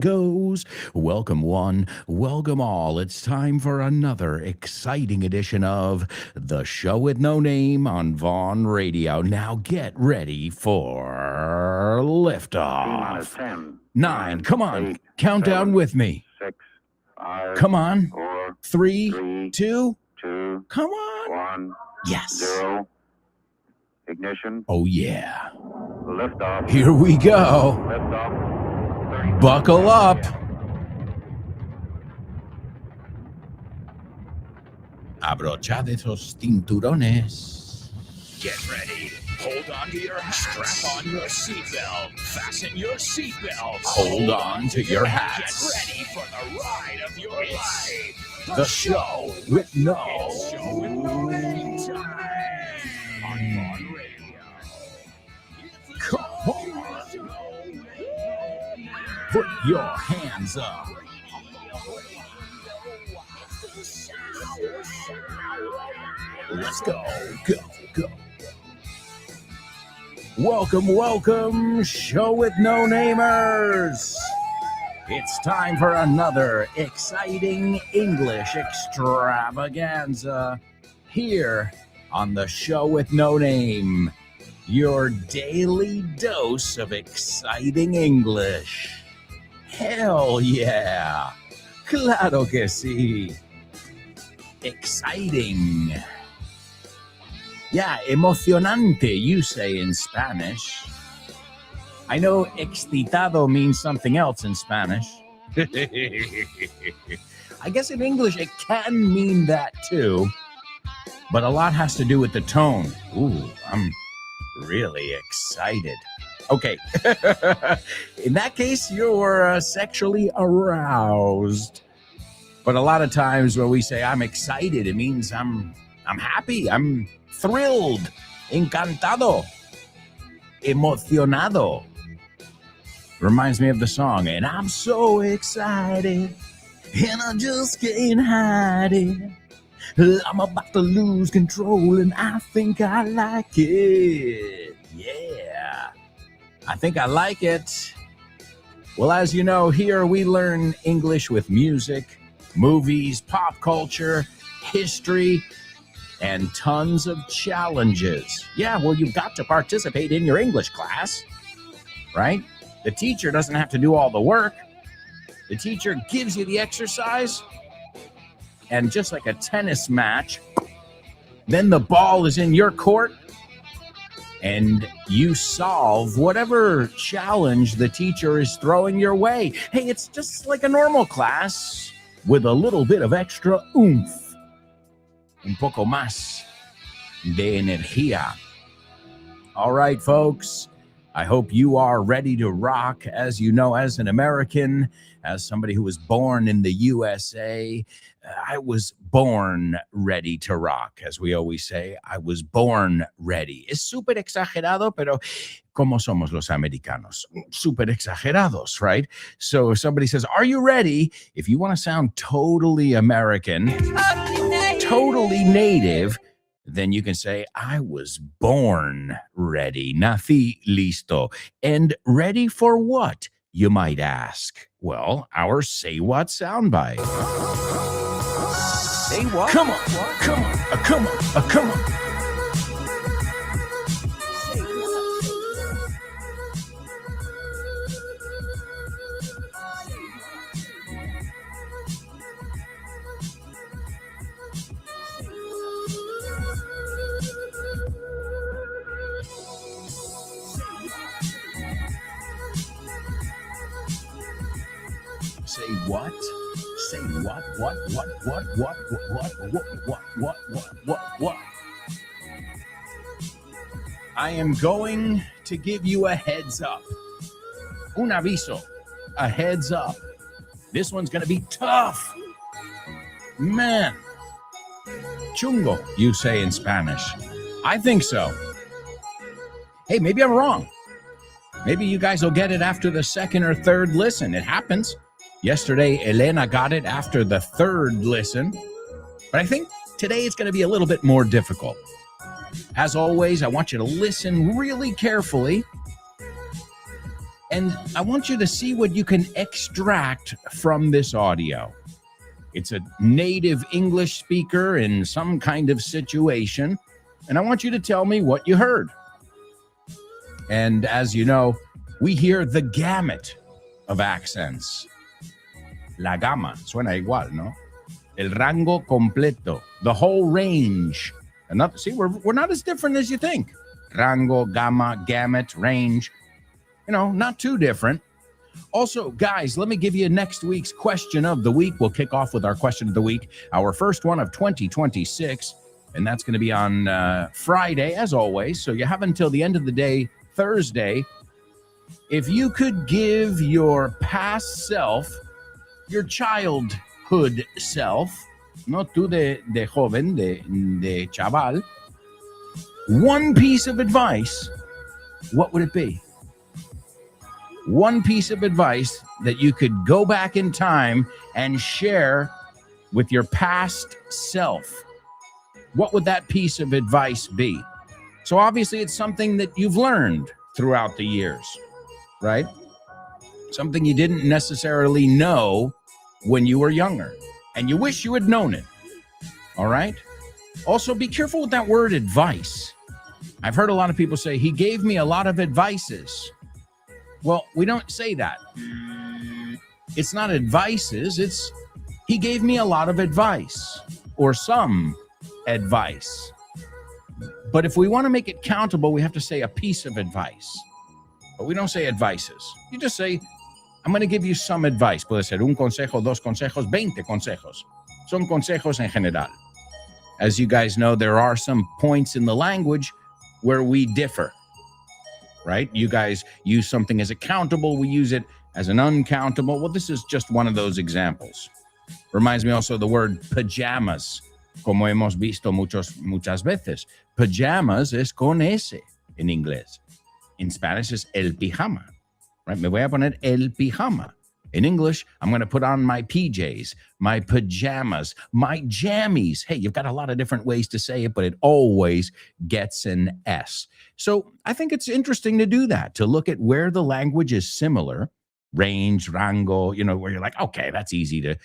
goes. Welcome one, welcome all. It's time for another exciting edition of The Show with No Name on Vaughn Radio. Now get ready for liftoff. 10, 9, come on, 8, countdown 7, with me. 6, 5, Come on. 4, 3, 3, 2, 2, come on. 1, Yes. 0. Ignition. Oh, yeah. Liftoff. Here we go. Liftoff. 30 Buckle up. Abrochad esos cinturones. Get ready. Hold on to your hat. Strap on your seatbelt. Fasten your seatbelts. Hold on to your hats. Get ready for the ride of your life. The show with no. It's Show with No Name time on Vaughn Radio. Come on. Put your hands up. Let's go, go, go. Welcome, Show with No Namers. It's time for another exciting English extravaganza here on the Show with No Name, your daily dose of exciting English. Hell yeah! Claro que sí! Exciting. Yeah, emocionante, you say in Spanish. I know excitado means something else in Spanish. I guess in English it can mean that too, but a lot has to do with the tone. Ooh, I'm really excited. Okay, in that case, you're sexually aroused. But a lot of times when we say I'm excited, it means I'm happy, I'm thrilled, encantado, emocionado. Reminds me of the song, and I'm so excited, and I just can't hide it. I'm about to lose control, and I think I like it. Yeah, I think I like it. Well, as you know, here we learn English with music, movies, pop culture, history, and tons of challenges. Yeah, well, you've got to participate in your English class, right? The teacher doesn't have to do all the work. The teacher gives you the exercise, and just like a tennis match, then the ball is in your court, and you solve whatever challenge the teacher is throwing your way. Hey, it's just like a normal class with a little bit of extra oomph. Un poco más de energía. All right, folks. I hope you are ready to rock. As you know, as an American, as somebody who was born in the USA, I was born ready to rock. As we always say, I was born ready. Es súper exagerado, pero como somos los americanos? Súper exagerados, right? So if somebody says, are you ready? If you want to sound totally American, totally native, then you can say, I was born ready. Nací listo. And ready for what, you might ask? Well, our Say What soundbite. Say what? Come on, come on, come on, come on. Say what? Say what? What? I am going to give you a heads up. Un aviso. A heads up. This one's going to be tough. Man. Chungo, you say in Spanish. I think so. Hey, maybe I'm wrong. Maybe you guys will get it after the second or third listen. It happens. Yesterday, Elena got it after the third listen. But I think today it's going to be a little bit more difficult. As always, I want you to listen really carefully And I want you to see what you can extract from this audio. It's a native English speaker in some kind of situation, and I want you to tell me what you heard. And as you know, we hear the gamut of accents. La gama, suena igual, ¿no? El rango completo, the whole range. Another, see, we're not as different as you think. Rango, gamma, gamut, range. You know, not too different. Also, guys, let me give you next week's question of the week. We'll kick off with our question of the week, our first one of 2026, and that's going to be on Friday, as always. So you have until the end of the day, Thursday. If you could give your past self, your childhood self, no tú de joven, de chaval, one piece of advice, what would it be? One piece of advice that you could go back in time and share with your past self. What would that piece of advice be? So obviously it's something that you've learned throughout the years, right? Something you didn't necessarily know when you were younger, and you wish you had known it, all right? Also, be careful with that word advice. I've heard a lot of people say, he gave me a lot of advices. Well, we don't say that. It's not advices, it's he gave me a lot of advice or some advice. But if we want to make it countable, we have to say a piece of advice. But we don't say advices. You just say, I'm going to give you some advice. Puede ser un consejo, dos consejos, 20 consejos. Son consejos en general. As you guys know, there are some points in the language where we differ. Right? You guys use something as a countable. We use it as an uncountable. Well, this is just one of those examples. Reminds me also of the word pajamas, como hemos visto muchas veces. Pajamas es con S en inglés. In Spanish is el pijama. Right? Me voy a poner el pijama. In English, I'm going to put on my PJs, my pajamas, my jammies. Hey, you've got a lot of different ways to say it, but it always gets an S. So I think it's interesting to do that, to look at where the language is similar, range, rango, you know, where you're like, okay, that's easy to,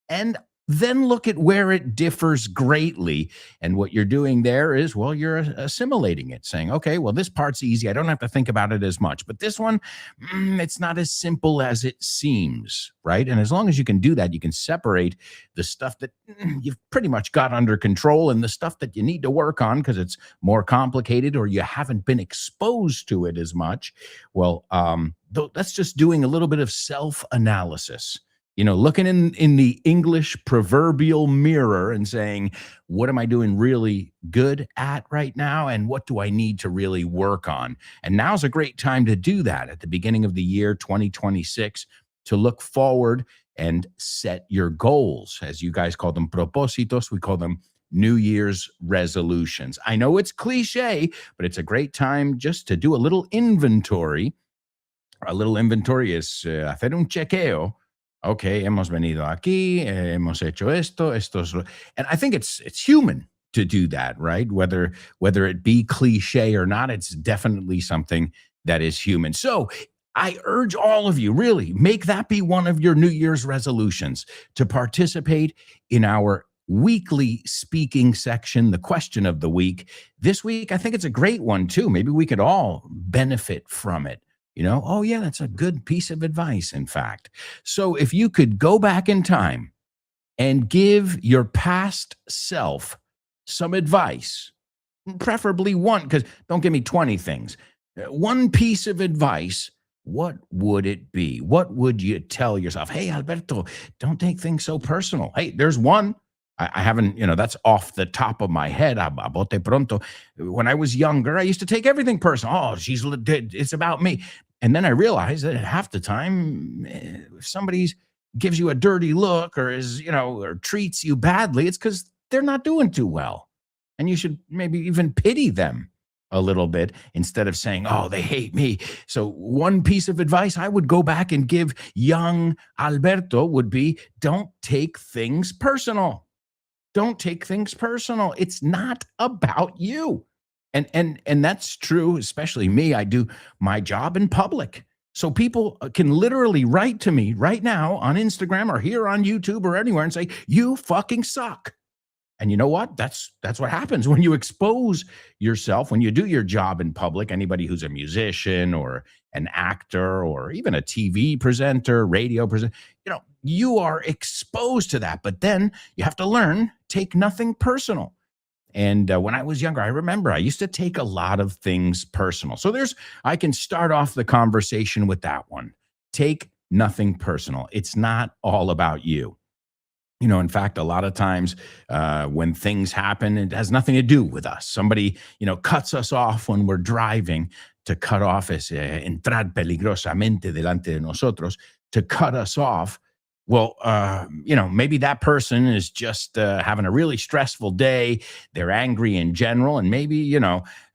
and then look at where it differs greatly. And what you're doing there is, well, you're assimilating it, saying, okay, well, this part's easy. I don't have to think about it as much. But this one, it's not as simple as it seems, right? And as long as you can do that, you can separate the stuff that you've pretty much got under control and the stuff that you need to work on because it's more complicated or you haven't been exposed to it as much. Well, that's just doing a little bit of self-analysis. You know, looking in the English proverbial mirror and saying, what am I doing really good at right now? And what do I need to really work on? And now's a great time to do that at the beginning of the year, 2026, to look forward and set your goals. As you guys call them propósitos, we call them New Year's resolutions. I know it's cliche, but it's a great time just to do a little inventory. A little inventory is hacer un chequeo. Okay, hemos venido aquí, hemos hecho esto, and I think it's human to do that, right? Whether it be cliche or not, it's definitely something that is human. So I urge all of you, really, make that be one of your New Year's resolutions, to participate in our weekly speaking section, the question of the week. This week, I think it's a great one too. Maybe we could all benefit from it. You know, oh yeah, that's a good piece of advice, in fact. So if you could go back in time and give your past self some advice, preferably one, because don't give me 20 things. One piece of advice, what would it be? What would you tell yourself? Hey, Alberto, don't take things so personal. Hey, there's one. I haven't, that's off the top of my head. A bote pronto. When I was younger, I used to take everything personal. Oh, it's about me. And then I realized that half the time, if somebody gives you a dirty look or or treats you badly, it's because they're not doing too well. And you should maybe even pity them a little bit instead of saying, oh, they hate me. So one piece of advice I would go back and give young Alberto would be, don't take things personal. Don't take things personal. It's not about you. And that's true, especially me. I do my job in public. So people can literally write to me right now on Instagram or here on YouTube or anywhere and say, you fucking suck. And you know what? That's what happens when you expose yourself, when you do your job in public. Anybody who's a musician or an actor or even a TV presenter, radio presenter, you are exposed to that. But then you have to learn, take nothing personal. And when I was younger, I remember I used to take a lot of things personal. So I can start off the conversation with that one. Take nothing personal. It's not all about you. In fact, a lot of times when things happen, it has nothing to do with us. Somebody, cuts us off when we're driving to cut off, entrar peligrosamente delante de nosotros, to cut us off. Well, maybe that person is just having a really stressful day. They're angry in general, and maybe,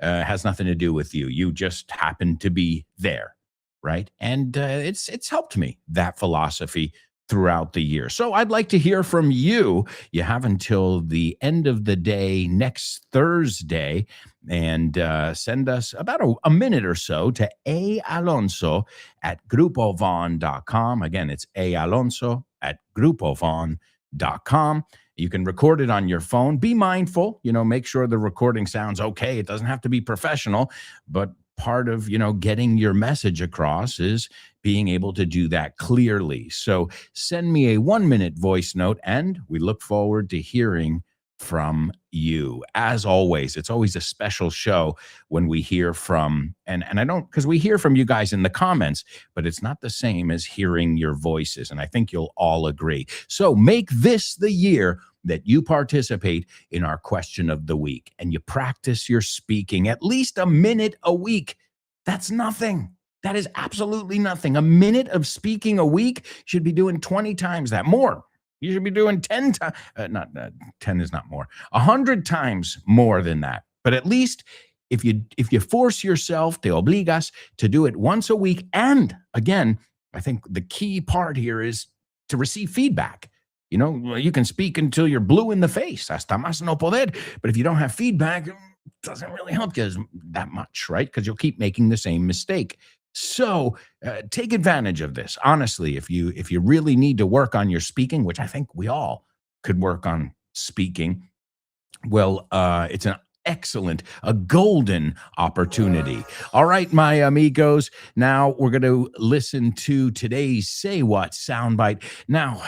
has nothing to do with you. You just happen to be there, right? And it's helped me, that philosophy, throughout the year. So I'd like to hear from you. You have until the end of the day next Thursday, and send us about a minute or so to aalonso@grupovon.com. Again, it's aalonso@grupovon.com. You can record it on your phone. Be mindful, make sure the recording sounds okay. It doesn't have to be professional, but part of, getting your message across is being able to do that clearly. So send me a 1-minute voice note, and we look forward to hearing from you. As always, it's always a special show when we hear from, and I don't, because we hear from you guys in the comments, but it's not the same as hearing your voices. And I think you'll all agree. So make this the year that you participate in our question of the week and you practice your speaking at least a minute a week. That's nothing. That is absolutely nothing. A minute of speaking a week should be doing 20 times that. More. You should be doing 10 times. 10 is not more. 100 times more than that. But at least if you force yourself, te obligas, to do it once a week. And again, I think the key part here is to receive feedback. You can speak until you're blue in the face, hasta más no poder. But if you don't have feedback, it doesn't really help you that much, right? Because you'll keep making the same mistake. So take advantage of this. Honestly, if you really need to work on your speaking, which I think we all could work on speaking, well, it's a golden opportunity. All right, my amigos. Now we're going to listen to today's Say What soundbite. Now,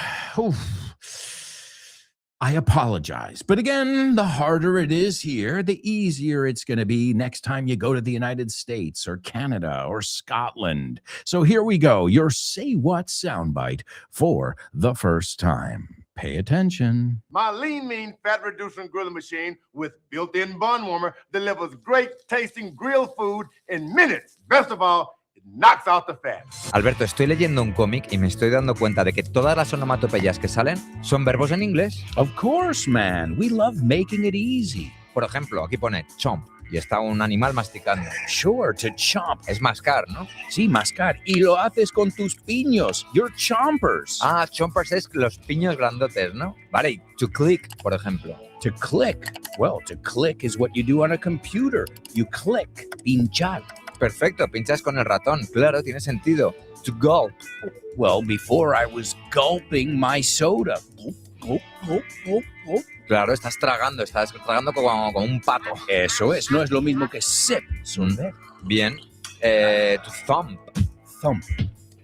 I apologize. But again, the harder it is here, the easier it's going to be next time you go to the United States or Canada or Scotland. So here we go. Your Say What soundbite for the first time. Pay attention. My lean, mean, fat-reducing grilling machine with built-in bun warmer delivers great-tasting grilled food in minutes. Best of all, it knocks out the fat. Alberto, estoy leyendo un cómic y me estoy dando cuenta de que todas las onomatopeyas que salen son verbos en inglés. Of course, man. We love making it easy. Por ejemplo, aquí pone chomp y está un animal masticando. Sure, to chomp. Es mascar, ¿no? Sí, mascar. Y lo haces con tus piños. Your chompers. Ah, chompers es los piños grandotes, ¿no? Vale, y to click, por ejemplo. To click. Well, to click is what you do on a computer. You click. Pinchar. Perfecto, pinchas con el ratón. Claro, tiene sentido. To gulp. Well, before I was gulping my soda. Gulp, gulp, gulp, gulp, gulp. Claro, estás tragando como un pato. Eso es, no es lo mismo que sip. Bien. To thump. Thump.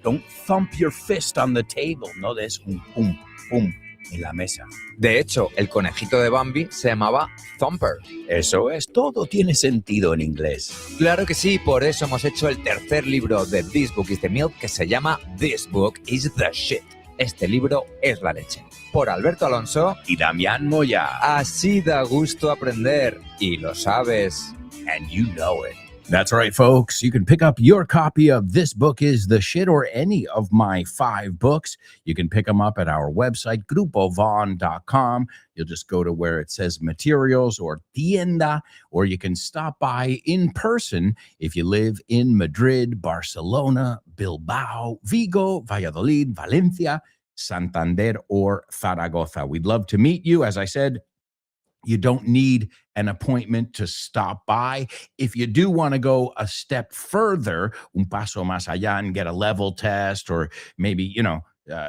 Don't thump your fist on the table. No des un pum, pum en la mesa. De hecho, el conejito de Bambi se llamaba Thumper. Eso es, todo tiene sentido en inglés. Claro que sí, por eso hemos hecho el tercer libro de This Book is the Milk, que se llama This Book is the Shit. Este libro es la leche. Por Alberto Alonso y Damián Moya. Así da gusto aprender. Y lo sabes. And you know it. That's right, folks. You can pick up your copy of This Book is the Shit or any of my 5 books. You can pick them up at our website, grupovon.com. You'll just go to where it says materials or tienda, or you can stop by in person if you live in Madrid, Barcelona, Bilbao, Vigo, Valladolid, Valencia, Santander, or Zaragoza. We'd love to meet you. As I said, You don't need an appointment to stop by. If you do want to go a step further, un paso más allá, and get a level test, or maybe,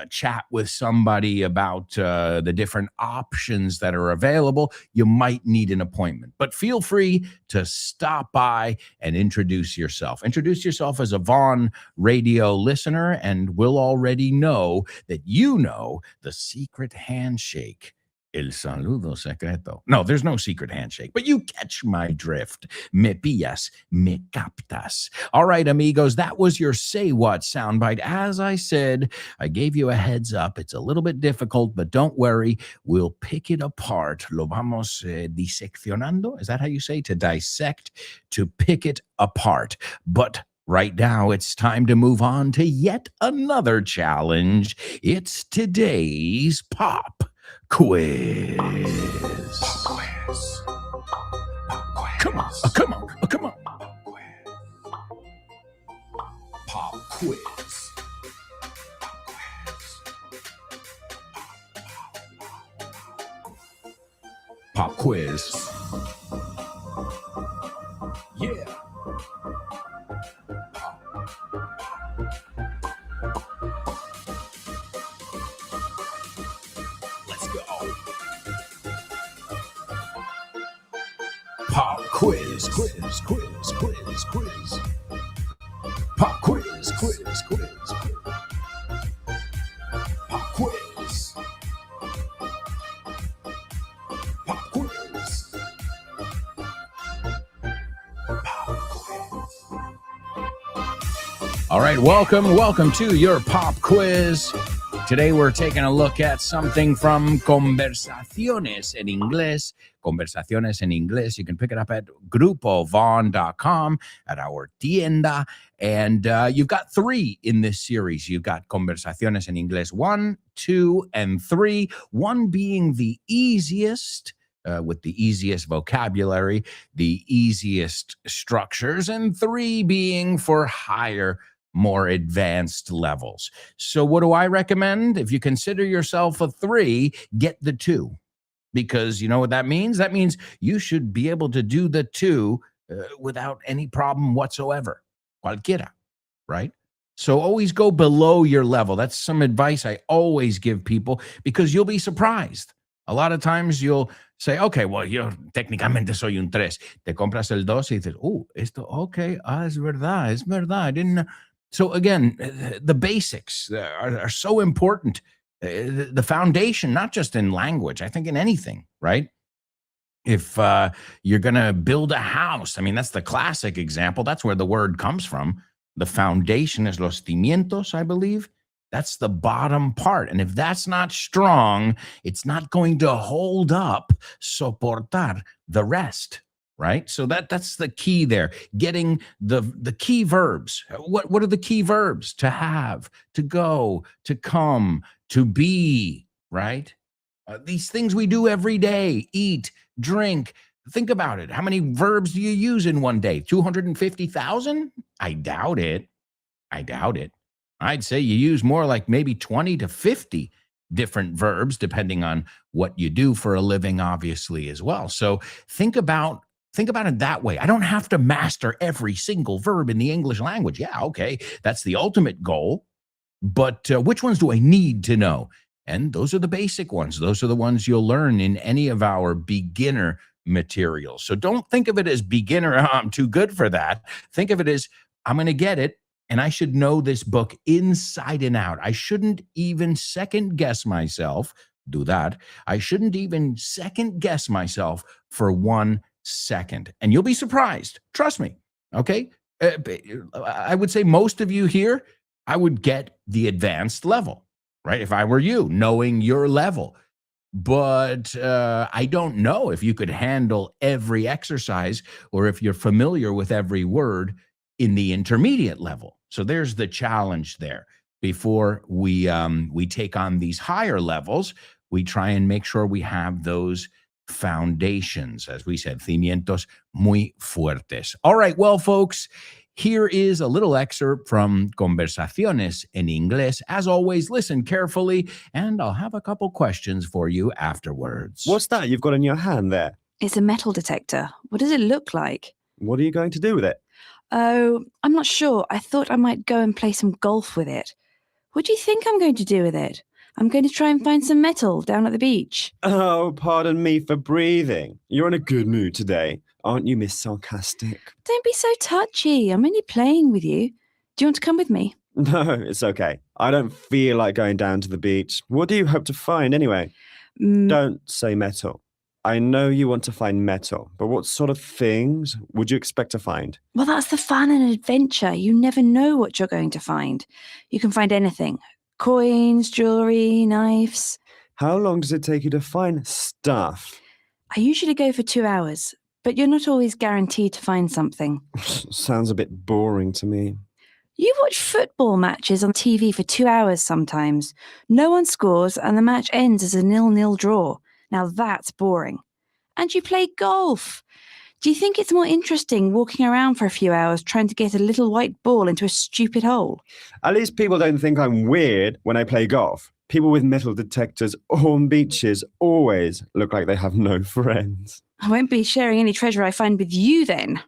chat with somebody about the different options that are available, you might need an appointment. But feel free to stop by and introduce yourself. Introduce yourself as a Vaughn radio listener, and we'll already know that you know the secret handshake. El saludo secreto. No, there's no secret handshake, but you catch my drift. Me pillas, me captas. All right, amigos, that was your Say What soundbite. As I said, I gave you a heads up. It's a little bit difficult, but don't worry. We'll pick it apart. Lo vamos diseccionando. Is that how you say? To dissect, to pick it apart. But right now, it's time to move on to yet another challenge. It's today's Pop Quiz. Pop quiz. Come on, come on, come on. Pop quiz. Pop quiz. Yeah. Let's go. Pop quiz, quiz, quiz, quiz, quiz. Pop quiz, quiz, quiz, quiz. Pop quiz. Pop quiz. Pop quiz. All right, welcome to your pop quiz. Today we're taking a look at something from Conversaciones en Inglés. Conversaciones en Inglés. You can pick it up at grupovon.com, at our tienda. And you've got 3 in this series. You've got Conversaciones en Inglés 1, 2, and 3. 1 being the easiest, with the easiest vocabulary, the easiest structures, and 3 being for higher, more advanced levels. So what do I recommend? If you consider yourself a 3, get the 2. Because you know what that means? That means you should be able to do the 2 without any problem whatsoever. Cualquiera, right? So always go below your level. That's some advice I always give people, because you'll be surprised. A lot of times you'll say, okay, well, yo técnicamente soy un 3. Te compras el 2 y dices, esto, okay, es verdad, I didn't. So again, the basics are so important. The foundation, not just in language, I think in anything, right? If you're going to build a house, I mean, that's the classic example. That's where the word comes from. The foundation is los cimientos, I believe. That's the bottom part. And if that's not strong, it's not going to hold up, soportar the rest, right? So that's the key there. Getting the key verbs. What are the key verbs? To have, to go, to come, to be, right? These things we do every day: eat, drink. Think about it. How many verbs do you use in one day? 250,000? I doubt it. I'd say you use more like maybe 20 to 50 different verbs, depending on what you do for a living, obviously, as well. So think about it that way. I don't have to master every single verb in the English language. Yeah, okay, that's the ultimate goal. But which ones do I need to know? And those are the basic ones. Those are the ones you'll learn in any of our beginner materials. So don't think of it as beginner, I'm too good for that. Think of it as, I'm going to get it, and I should know this book inside and out. I shouldn't even second guess myself. Do that. I shouldn't even second guess myself for 1 second. And you'll be surprised. Trust me. Okay? I would say most of you here, I would get the advanced level, right? If I were you, knowing your level. But I don't know if you could handle every exercise, or if you're familiar with every word in the intermediate level. So there's the challenge there. Before we take on these higher levels, we try and make sure we have those foundations, as we said, cimientos muy fuertes. All right, well, folks, Here is a little excerpt from Conversaciones en Inglés. As always, listen carefully, and I'll have a couple questions for you afterwards. What's that you've got in your hand there? It's a metal detector. What does it look like? What are you going to do with it? Oh, I'm not sure. I thought I might go and play some golf with it. What do you think I'm going to do with it? I'm going to try and find some metal down at the beach. Oh, pardon me for breathing. You're in a good mood today, aren't you, Miss Sarcastic? Don't be so touchy. I'm only playing with you. Do you want to come with me? No, it's okay. I don't feel like going down to the beach. What do you hope to find anyway? Don't say metal. I know you want to find metal, but what sort of things would you expect to find? Well, that's the fun and adventure. You never know what you're going to find. You can find anything. Coins, jewelry, knives. How long does it take you to find stuff? I usually go for 2 hours, but you're not always guaranteed to find something. Sounds a bit boring to me. You watch football matches on TV for 2 hours sometimes. No one scores and the match ends as a 0-0 draw. Now that's boring. And you play golf. Do you think it's more interesting walking around for a few hours trying to get a little white ball into a stupid hole? At least people don't think I'm weird when I play golf. People with metal detectors on beaches always look like they have no friends. I won't be sharing any treasure I find with you then.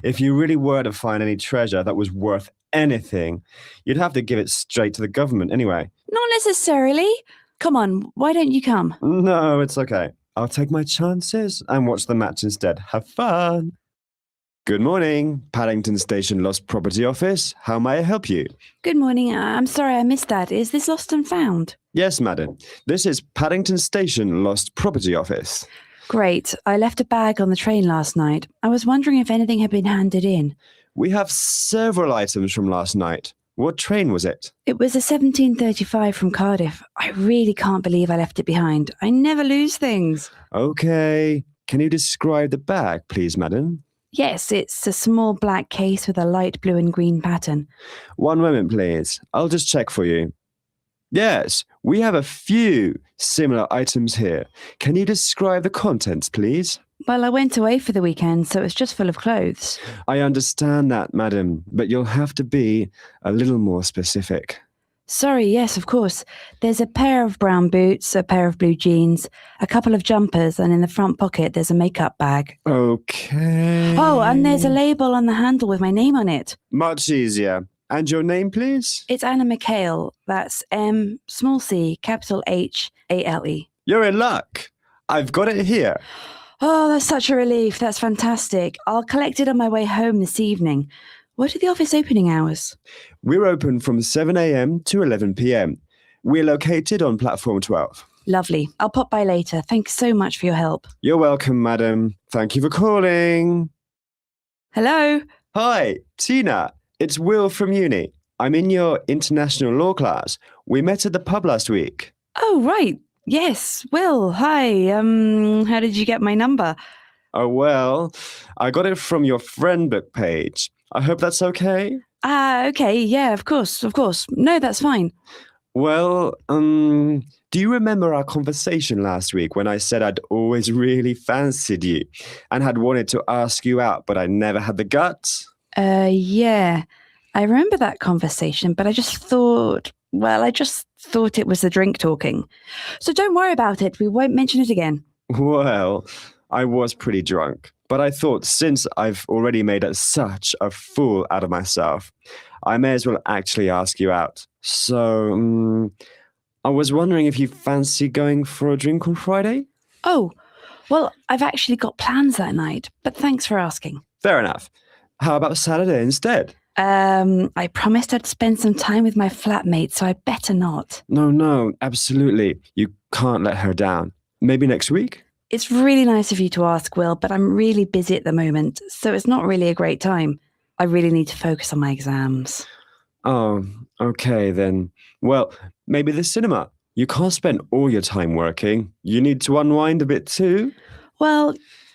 If you really were to find any treasure that was worth anything, you'd have to give it straight to the government anyway. Not necessarily. Come on, why don't you come? No, it's okay. I'll take my chances and watch the match instead. Have fun. Good morning, Paddington Station Lost Property Office. How may I help you? Good morning. I'm sorry I missed that. Is this lost and found? Yes, madam. This is Paddington Station Lost Property Office. Great. I left a bag on the train last night. I was wondering if anything had been handed in. We have several items from last night. What train was it? It was a 1735 from Cardiff. I really can't believe I left it behind. I never lose things. Okay. Can you describe the bag, please, madam? Yes, it's a small black case with a light blue and green pattern. One moment, please. I'll just check for you. Yes, we have a few similar items here. Can you describe the contents, please? Well, I went away for the weekend, so it's just full of clothes. I understand that, madam, but you'll have to be a little more specific. Sorry, yes, of course. There's a pair of brown boots, a pair of blue jeans, a couple of jumpers, and in the front pocket there's a makeup bag. Okay. Oh, and there's a label on the handle with my name on it. Much easier. And your name, please? It's Anna McHale. That's M, small c, capital H, A-L-E. You're in luck. I've got it here. Oh, that's such a relief. That's fantastic. I'll collect it on my way home this evening. What are the office opening hours? We're open from 7 a.m. to 11 p.m. We're located on platform 12. Lovely. I'll pop by later. Thanks so much for your help. You're welcome, madam. Thank you for calling. Hello? Hi, Tina. It's Will from uni. I'm in your international law class. We met at the pub last week. Oh, right. Yes. Will, hi. How did you get my number? Oh, well, I got it from your friend book page. I hope that's okay. Okay. Yeah, of course. Of course. No, that's fine. Well, do you remember our conversation last week when I said I'd always really fancied you and had wanted to ask you out, but I never had the guts? Yeah. I remember that conversation, but I just thought it was the drink talking. So don't worry about it. We won't mention it again. Well, I was pretty drunk, but I thought since I've already made such a fool out of myself, I may as well actually ask you out. So, I was wondering if you fancy going for a drink on Friday? Oh, well, I've actually got plans that night, but thanks for asking. Fair enough. How about Saturday instead? I promised I'd spend some time with my flatmate, so I better not. No, absolutely. You can't let her down. Maybe next week? It's really nice of you to ask, Will, but I'm really busy at the moment, so it's not really a great time. I really need to focus on my exams. Oh, okay then. Well, maybe the cinema. You can't spend all your time working. You need to unwind a bit too. Well,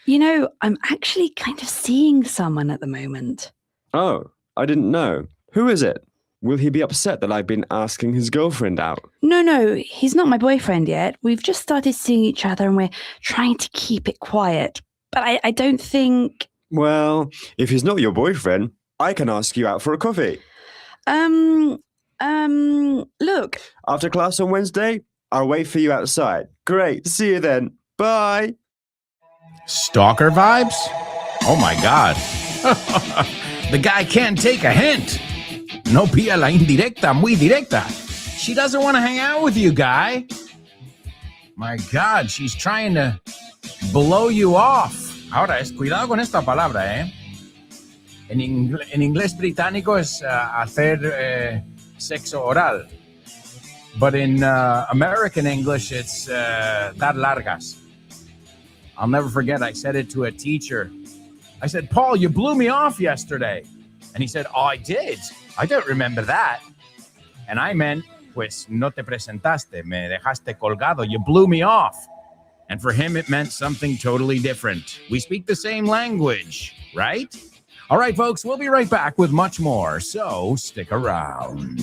I'm actually kind of seeing someone at the moment. Oh, I didn't know. Who is it? Will he be upset that I've been asking his girlfriend out? No, he's not my boyfriend yet. We've just started seeing each other and we're trying to keep it quiet. But I don't think... Well, if he's not your boyfriend, I can ask you out for a coffee. Look, After class on Wednesday, I'll wait for you outside. Great. See you then. Bye. Stalker vibes? Oh my God. The guy can't take a hint. No pilla la indirecta, muy directa. She doesn't want to hang out with you, guy. My God, she's trying to blow you off. Ahora, cuidado con esta palabra, ¿eh? En inglés británico es hacer sexo oral. But in American English, it's dar largas. I'll never forget, I said it to a teacher. I said, Paul, you blew me off yesterday. And he said, oh, I did. I don't remember that. And I meant, pues no te presentaste, me dejaste colgado, you blew me off. And for him, it meant something totally different. We speak the same language, right? All right, folks, we'll be right back with much more, so stick around.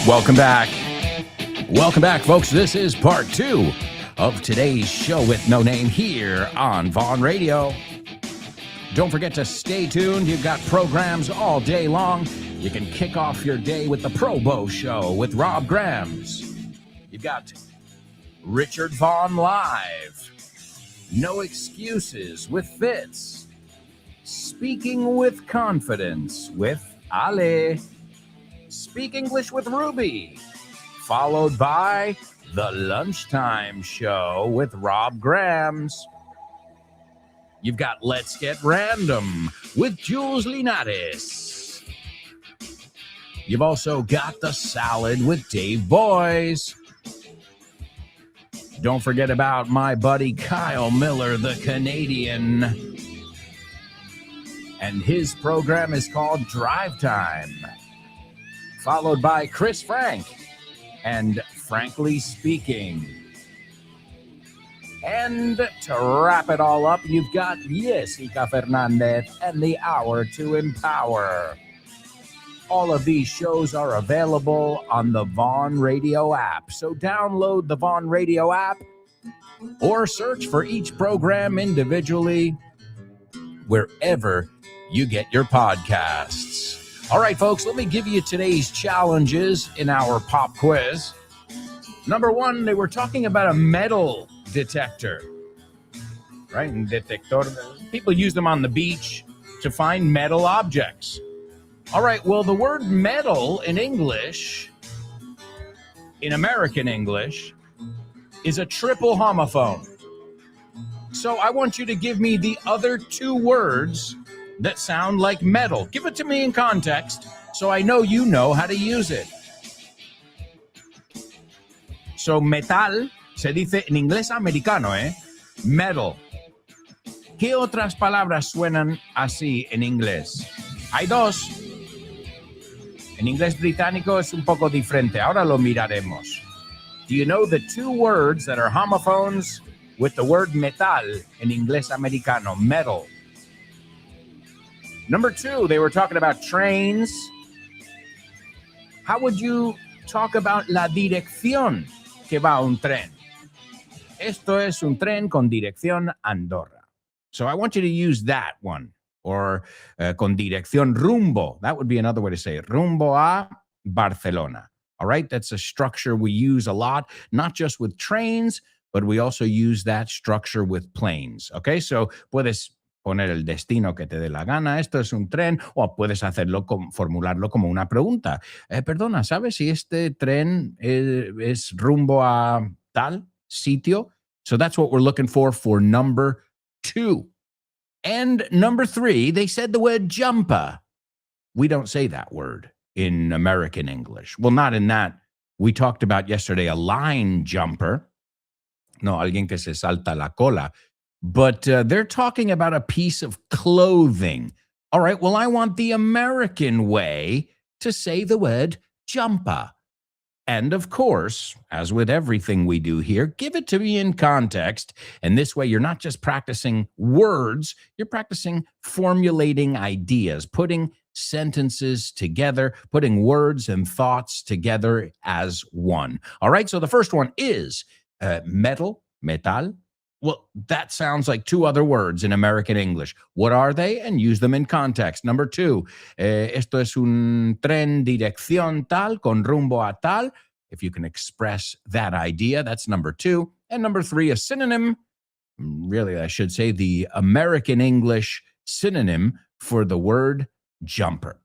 Welcome back. Welcome back, folks. This is part 2 of today's show with no name here on Vaughn Radio. Don't forget to stay tuned. You've got programs all day long. You can kick off your day with the Pro Bow Show with Rob Grams. You've got Richard Vaughn Live. No Excuses with Fitz. Speaking with Confidence with Ale. Speak English with Ruby, followed by The Lunchtime Show with Rob Grams. You've got Let's Get Random with Jules Linares. You've also got The Salad with Dave Boys. Don't forget about my buddy Kyle Miller, the Canadian. And his program is called Drive Time. Followed by Chris Frank and Frankly Speaking. And to wrap it all up, you've got Jessica Fernandez and the Hour to Empower. All of these shows are available on the Vaughn Radio app. So download the Vaughn Radio app or search for each program individually wherever you get your podcasts. All right, folks, let me give you today's challenges in our pop quiz. Number 1, they were talking about a metal detector, right? And detector, people use them on the beach to find metal objects. All right, well, the word metal in English, in American English, is a triple homophone. So I want you to give me the other 2 words that sound like metal. Give it to me in context so I know you know how to use it. So metal se dice en inglés americano, metal. ¿Qué otras palabras suenan así en inglés? Hay 2. En inglés británico es un poco diferente. Ahora lo miraremos. Do you know the 2 words that are homophones with the word metal en inglés americano? Metal. Number 2, they were talking about trains. How would you talk about la dirección que va un tren? Esto es un tren con dirección Andorra. So I want you to use that one. Or con dirección rumbo. That would be another way to say it. Rumbo a Barcelona. All right? That's a structure we use a lot, not just with trains, but we also use that structure with planes. Okay? So puedes poner el destino que te dé la gana. Esto es un tren, o puedes hacerlo, formularlo como una pregunta. Perdona, ¿sabes si este tren es rumbo a tal sitio? So that's what we're looking for number 2. And number 3, they said the word jumper. We don't say that word in American English. Well, not in that. We talked about yesterday a line jumper. No, alguien que se salta la cola. But they're talking about a piece of clothing. All right, well, I want the American way to say the word jumper. And of course, as with everything we do here, give it to me in context. And this way, you're not just practicing words, you're practicing formulating ideas, putting sentences together, putting words and thoughts together as one. All right, so the first one is metal, metal. Well, that sounds like two other words in American English. What are they? And use them in context. Number two, esto es un tren dirección tal con rumbo a tal. If you can express that idea, that's number two. And number three, a synonym, really, I should say the American English synonym for the word jumper.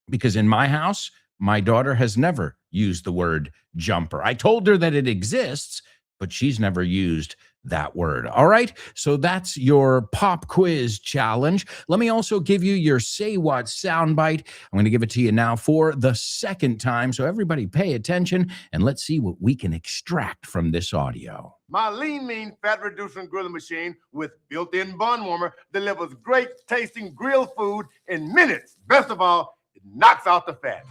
Because in my house, my daughter has never used the word jumper. I told her that it exists, but she's never used that word. All right, so that's your pop quiz challenge. Let me also give you your Say What soundbite. I'm going to give it to you now for the second time, so everybody pay attention and let's see what we can extract from this audio. My lean, mean, fat-reducing grilling machine with built-in bun warmer delivers great-tasting grilled food in minutes. Best of all, it knocks out the fat.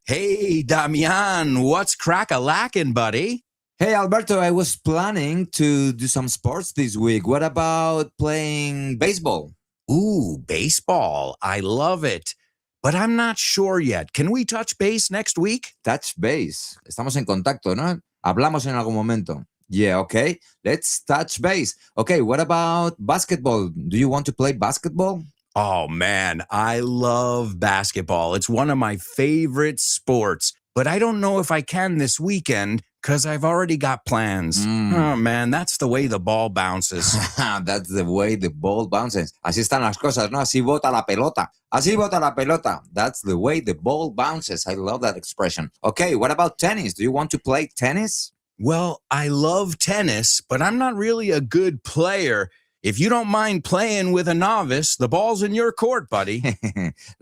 Hey, Damian, what's crack-a-lackin', buddy? Hey, Alberto, I was planning to do some sports this week. What about playing baseball? Ooh, baseball. I love it. But I'm not sure yet. Can we touch base next week? Touch base. Estamos en contacto, ¿no? Hablamos en algún momento. Yeah, okay. Let's touch base. Okay, what about basketball? Do you want to play basketball? Oh, man, I love basketball. It's one of my favorite sports. But I don't know if I can this weekend because I've already got plans. Oh, man, that's the way the ball bounces. That's the way the ball bounces. Así están las cosas, ¿no? Así bota la pelota. Así bota la pelota. That's the way the ball bounces. I love that expression. Okay, what about tennis? Do you want to play tennis? Well, I love tennis, but I'm not really a good player. If you don't mind playing with a novice, the ball's in your court, buddy.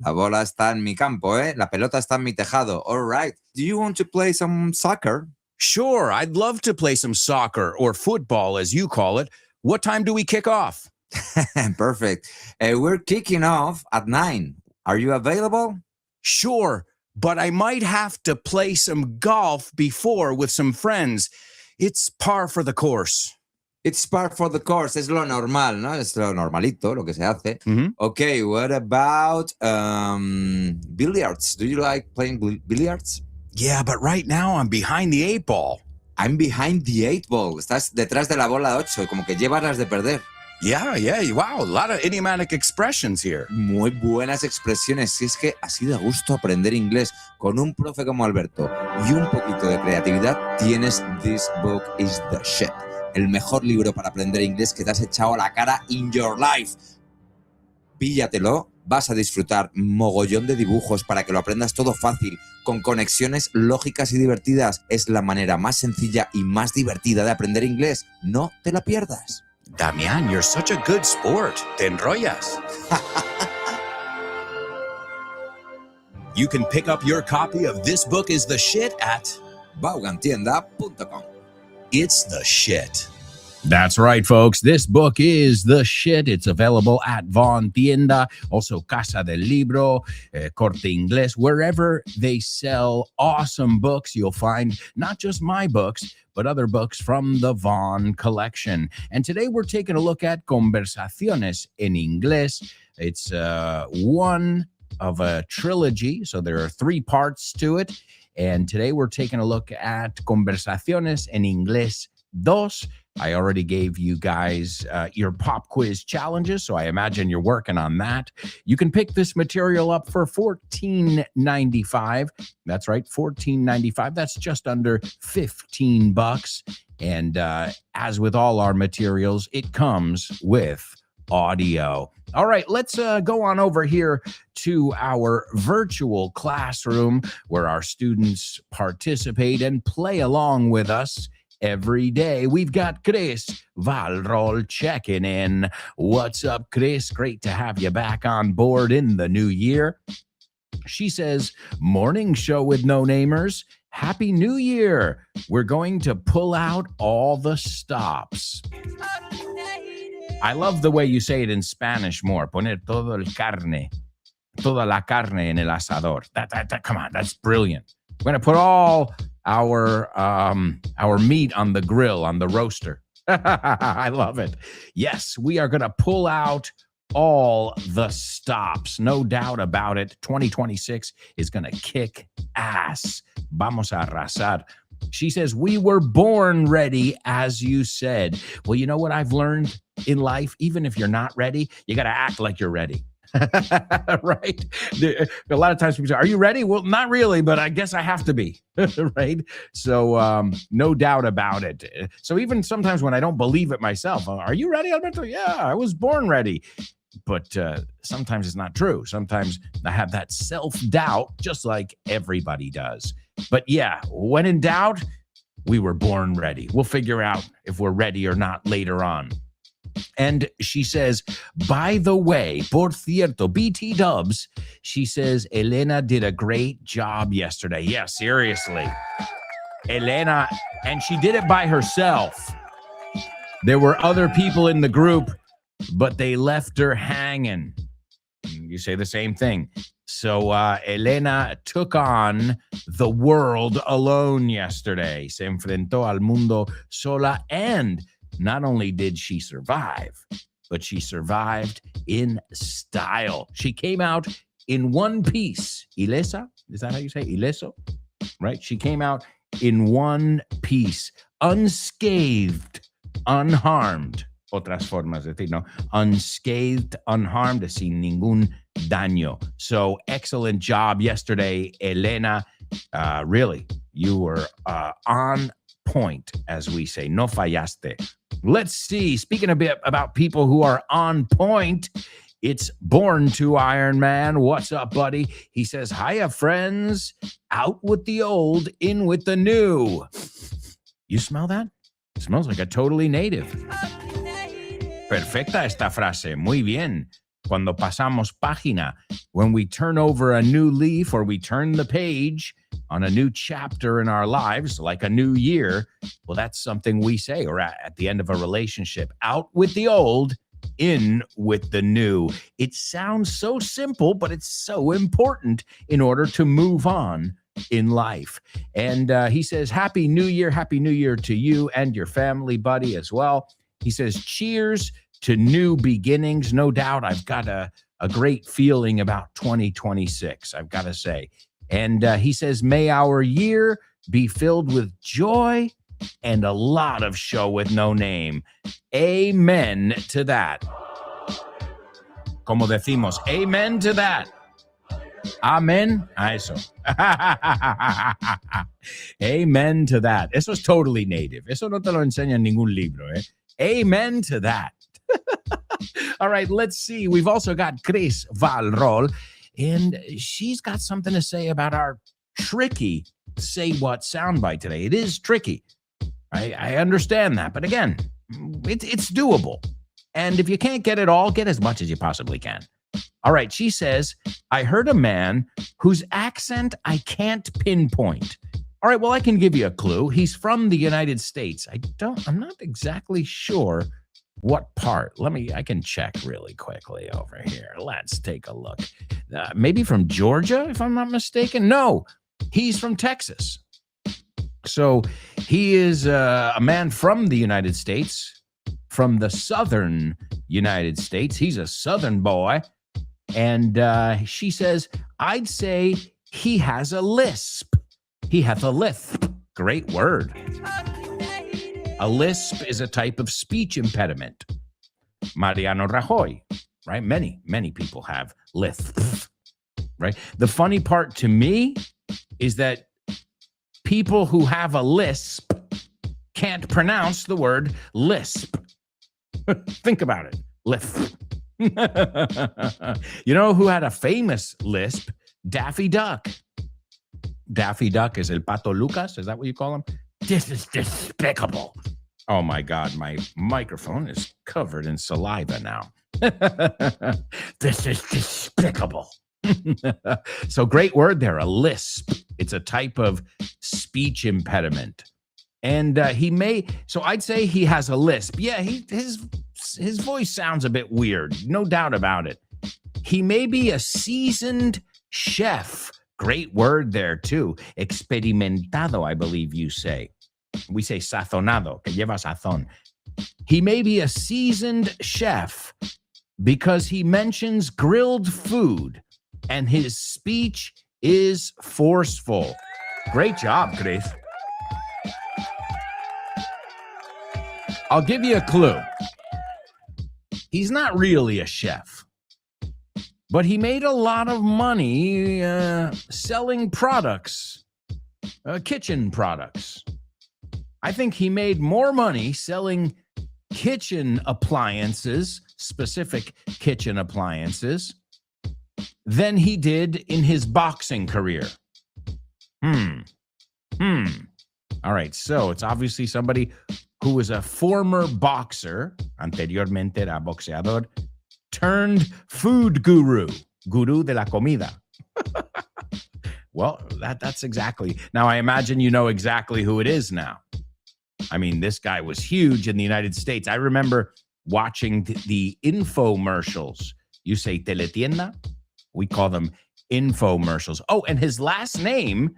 La bola está en mi campo, ¿eh? La pelota está en mi tejado. All right. Do you want to play some soccer? Sure, I'd love to play some soccer or football, as you call it. What time do we kick off? Perfect. We're kicking off at 9. Are you available? Sure, but I might have to play some golf before with some friends. It's par for the course. It's part for the course. Es lo normal, ¿no? Es lo normalito, lo que se hace. Mhm. Okay, what about billiards? Do you like playing billiards? Yeah, but right now I'm behind the 8 ball. I'm behind the 8 ball. Estás detrás de la bola 8, como que llevas las de perder. Yeah, wow, a lot of idiomatic expressions here. Muy buenas expresiones. Si es que así da gusto aprender inglés con un profe como Alberto y un poquito de creatividad, tienes This Book is the Shit. El mejor libro para aprender inglés que te has echado a la cara in your life. Píllatelo, vas a disfrutar mogollón de dibujos para que lo aprendas todo fácil, con conexiones lógicas y divertidas. Es la manera más sencilla y más divertida de aprender inglés. No te la pierdas. Damian, you're such a good sport. Te enrollas. You can pick up your copy of This Book is the Shit at Vaughantienda.com. It's the Shit. That's right, folks. This book is the shit. It's available at Von Tienda, also Casa del Libro, Corte Inglés, wherever they sell awesome books. You'll find not just my books, but other books from the Von collection. And today we're taking a look at Conversaciones en Inglés. It's one of a trilogy, so there are 3 parts to it. And today we're taking a look at Conversaciones en Inglés 2. I already gave you guys your pop quiz challenges, so I imagine you're working on that. You can pick this material up for $14.95. That's right, $14.95. That's just under $15. And as with all our materials, it comes with audio. All right, let's go on over here to our virtual classroom where our students participate and play along with us every day. We've got Chris Valrol checking in. What's up, Chris? Great to have you back on board in the new year. She says, morning show with no namers. Happy New Year. We're going to pull out all the stops. I love the way you say it in Spanish more. Poner todo el carne. Toda la carne en el asador. Come on, that's brilliant. We're going to put all our meat on the grill, on the roaster. I love it. Yes, we are going to pull out all the stops. No doubt about it. 2026 is going to kick ass. Vamos a arrasar. She says, we were born ready, as you said. Well, you know what I've learned in life? Even if you're not ready, you got to act like you're ready. Right? A lot of times people say, are you ready? Well, not really, but I guess I have to be. Right? So no doubt about it. So even sometimes when I don't believe it myself, are you ready, Alberto? Yeah, I was born ready. But sometimes it's not true. Sometimes I have that self-doubt, just like everybody does. But yeah, when in doubt, we were born ready. We'll figure out if we're ready or not later on. And she says, by the way, por cierto, BT Dubs, she says, Elena did a great job yesterday. Yeah, seriously. Elena, and she did it by herself. There were other people in the group, but they left her hanging. You say the same thing. So Elena took on the world alone yesterday. Se enfrentó al mundo sola, and not only did she survive, but she survived in style. She came out in one piece. Ilesa? Is that how you say ileso? Right? She came out in one piece, unscathed, unharmed. Otras formas de decir, no? Unscathed, unharmed, sin ningún daño. So excellent job yesterday, Elena. Really, you were on point, as we say. No fallaste. Let's see. Speaking a bit about people who are on point, it's Born to Iron Man. What's up, buddy? He says, hiya, friends. Out with the old, in with the new. You smell that? It smells like a totally native. Perfecta esta frase. Muy bien. Cuando pasamos página, when we turn over a new leaf or we turn the page on a new chapter in our lives, like a new year, well, that's something we say, or at the end of a relationship. Out with the old, in with the new. It sounds so simple, but it's so important in order to move on in life. And he says, Happy New Year to you and your family, buddy, as well. He says, cheers to new beginnings. No doubt I've got a great feeling about 2026, I've got to say. And he says, may our year be filled with joy and a lot of show with no name. Amen to that. Como decimos, amen to that. Amen a eso. Amen to that. Eso es totally native. Eso no te lo enseña en ningún libro, eh? Amen to that. All right, let's see. We've also got Chris Valrol, and she's got something to say about our tricky Say What soundbite today. It is tricky. I understand that. But again, it's doable. And if you can't get it all, get as much as you possibly can. All right, she says, I heard a man whose accent I can't pinpoint. All right, well, I can give you a clue. He's from the United States. I'm not exactly sure what part. I can check really quickly over here. Let's take a look. Maybe from Georgia, if I'm not mistaken. No, he's from Texas. So he is a man from the United States, from the southern United States. He's a southern boy. And she says, I'd say he has a lisp. He hath a lisp. Great word. A lisp is a type of speech impediment. Mariano Rajoy, right? Many people have lisps, right? The funny part to me is that people who have a lisp can't pronounce the word lisp. Think about it. Lisp. You know who had a famous lisp? Daffy Duck. Daffy Duck is El Pato Lucas. Is that what you call him? This is despicable. Oh my God, my microphone is covered in saliva now. This is despicable. So great word there, a lisp. It's a type of speech impediment. And so I'd say he has a lisp. Yeah, his voice sounds a bit weird, no doubt about it. He may be a seasoned chef. Great word there too. Experimentado, I believe you say. We say sazonado, que lleva sazón. He may be a seasoned chef because he mentions grilled food and his speech is forceful. Great job, Chris. I'll give you a clue. He's not really a chef, but he made a lot of money selling products, kitchen products. I think he made more money selling kitchen appliances, specific kitchen appliances, than he did in his boxing career. All right, so it's obviously somebody who was a former boxer, anteriormente era boxeador, turned food guru de la comida. Well, that's exactly. Now, I imagine you know exactly who it is now. I mean, this guy was huge in the United States. I remember watching the infomercials. You say teletienda? We call them infomercials. Oh, and his last name,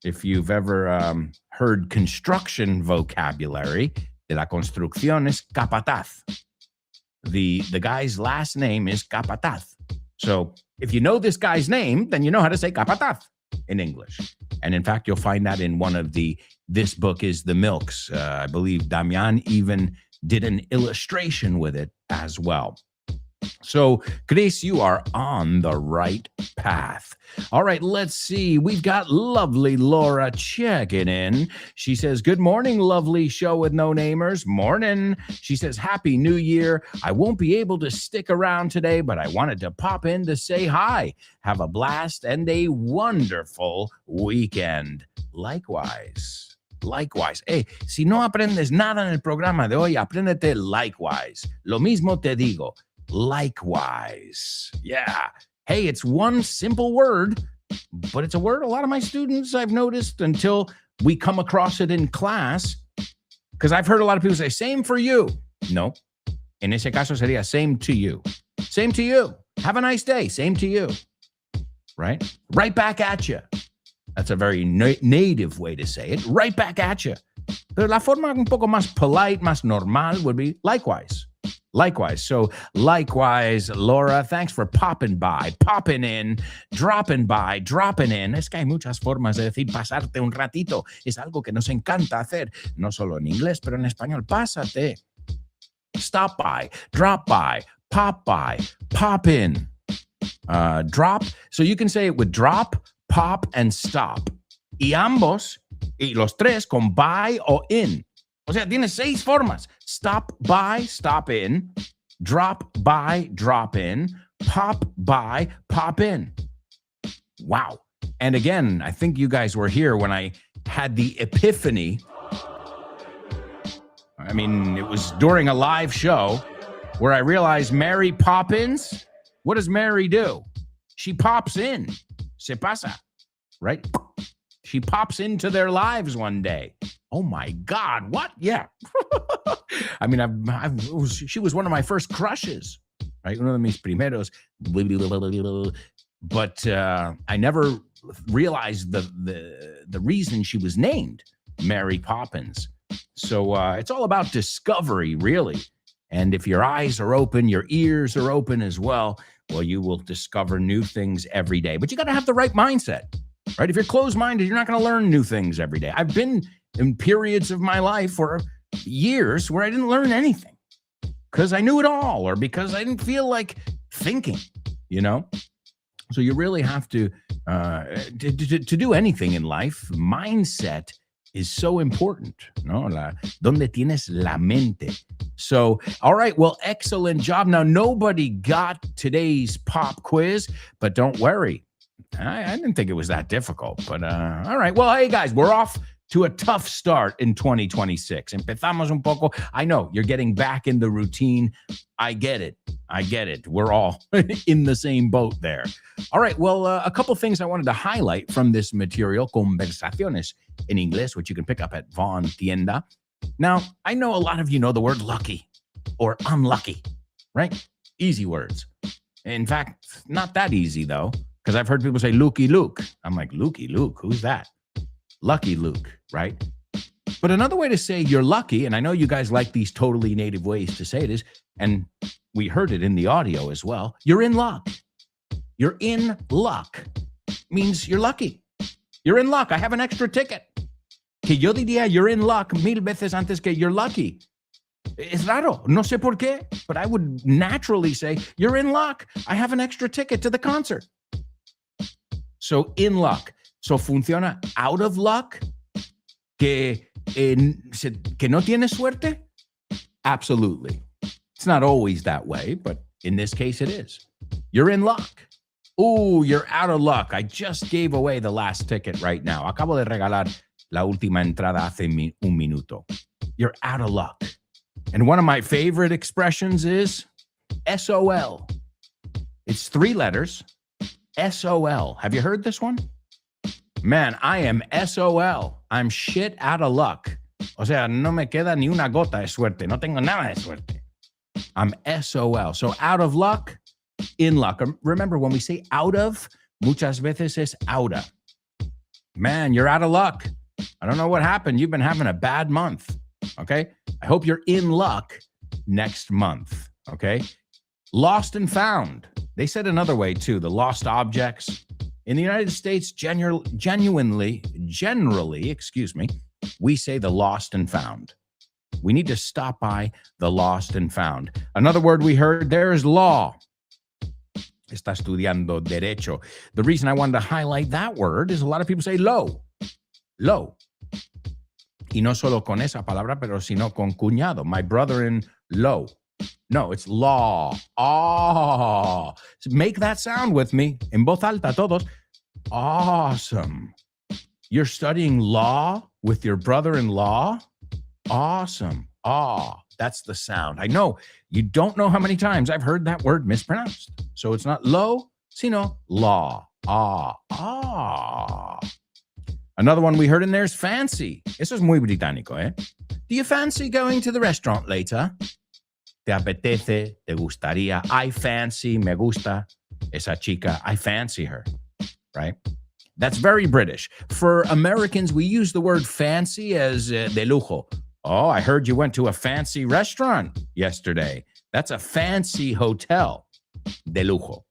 if you've ever heard construction vocabulary, de la construcción es capataz. The guy's last name is capataz. So if you know this guy's name, then you know how to say capataz in English. And in fact, you'll find that in one of This Book is the Milks. I believe Damian even did an illustration with it as well. So, Chris, you are on the right path. All right, let's see. We've got lovely Laura checking in. She says, good morning, lovely show with no namers. Morning. She says, Happy New Year. I won't be able to stick around today, but I wanted to pop in to say hi. Have a blast and a wonderful weekend. Likewise. Hey, si no aprendes nada en el programa de hoy, apréndete likewise. Lo mismo te digo. Likewise. Yeah. Hey, it's one simple word, but it's a word a lot of my students I've noticed until we come across it in class, because I've heard a lot of people say, same for you. No. En ese caso sería same to you. Same to you. Have a nice day. Same to you. Right? Right back at you. That's a very native way to say it. Right back at you. Pero la forma un poco más polite, más normal would be likewise. Likewise. So likewise, Laura, thanks for popping by, popping in, dropping by, dropping in. Es que hay muchas formas de decir pasarte un ratito. Es algo que nos encanta hacer, no solo en inglés, pero en español. Pásate. Stop by, drop by, pop in, drop. So you can say it with drop, pop, and stop. Y ambos, y los tres con by o in. O sea, tiene 6 formas. Stop by, stop in. Drop by, drop in. Pop by, pop in. Wow. And again, I think you guys were here when I had the epiphany. I mean, it was during a live show where I realized Mary Poppins, what does Mary do? She pops in. Se pasa. Right? She pops into their lives one day. Oh my God, what? Yeah. I mean, she was one of my first crushes, right? Uno de mis primeros. But I never realized the reason she was named Mary Poppins. So it's all about discovery, really. And if your eyes are open, your ears are open as well, you will discover new things every day. But you got to have the right mindset, right? If you're closed-minded, you're not going to learn new things every day. I've been in periods of my life for years where I didn't learn anything because I knew it all or because I didn't feel like thinking, you know? So you really have to do anything in life, mindset is so important, no? Donde tienes la mente. So, all right, well, excellent job. Now, nobody got today's pop quiz, but don't worry. I didn't think it was that difficult, but all right. Well, hey, guys, we're off to a tough start in 2026. Empezamos un poco. I know you're getting back in the routine. I get it. We're all in the same boat there. All right. Well, a couple things I wanted to highlight from this material, Conversaciones en Inglés, which you can pick up at Von Tienda. Now, I know a lot of you know the word lucky or unlucky, right? Easy words. In fact, not that easy, though, because I've heard people say Lukey Luke. I'm like, Lukey Luke? Who's that? Lucky Luke, right? But another way to say you're lucky, and I know you guys like these totally native ways to say it is, and we heard it in the audio as well, you're in luck. You're in luck. Means you're lucky. You're in luck. I have an extra ticket. Que yo diría you're in luck mil veces antes que you're lucky. Es raro. No sé por qué, but I would naturally say you're in luck. I have an extra ticket to the concert. So in luck. So funciona out of luck, que no tienes suerte? Absolutely. It's not always that way, but in this case it is. You're in luck. Ooh, you're out of luck. I just gave away the last ticket right now. Acabo de regalar la última entrada hace un minuto. You're out of luck. And one of my favorite expressions is SOL. It's 3 letters. SOL. Have you heard this one? Man, I am SOL. I'm shit out of luck. O sea, no me queda ni una gota de suerte. No tengo nada de suerte. I'm SOL. So out of luck, in luck. Remember, when we say out of, muchas veces es outa. Man, you're out of luck. I don't know what happened. You've been having a bad month. Okay? I hope you're in luck next month. Okay? Lost and found. They said another way, too. The lost objects. In the United States, generally, we say the lost and found. We need to stop by the lost and found. Another word we heard there is law. Está estudiando derecho. The reason I wanted to highlight that word is a lot of people say low. Low. Y no solo con esa palabra, pero sino con cuñado. My brother-in-law. No, it's law. Oh, make that sound with me. En voz alta, todos. Awesome. You're studying law with your brother-in-law? Awesome. Ah, that's the sound. I know you don't know how many times I've heard that word mispronounced. So it's not low, sino law. Ah. Another one we heard in there is fancy. Eso es muy británico, eh? Do you fancy going to the restaurant later? Te apetece, te gustaría. I fancy, me gusta esa chica. I fancy her, right? That's very British. For Americans, we use the word fancy as de lujo. Oh, I heard you went to a fancy restaurant yesterday. That's a fancy hotel. De lujo.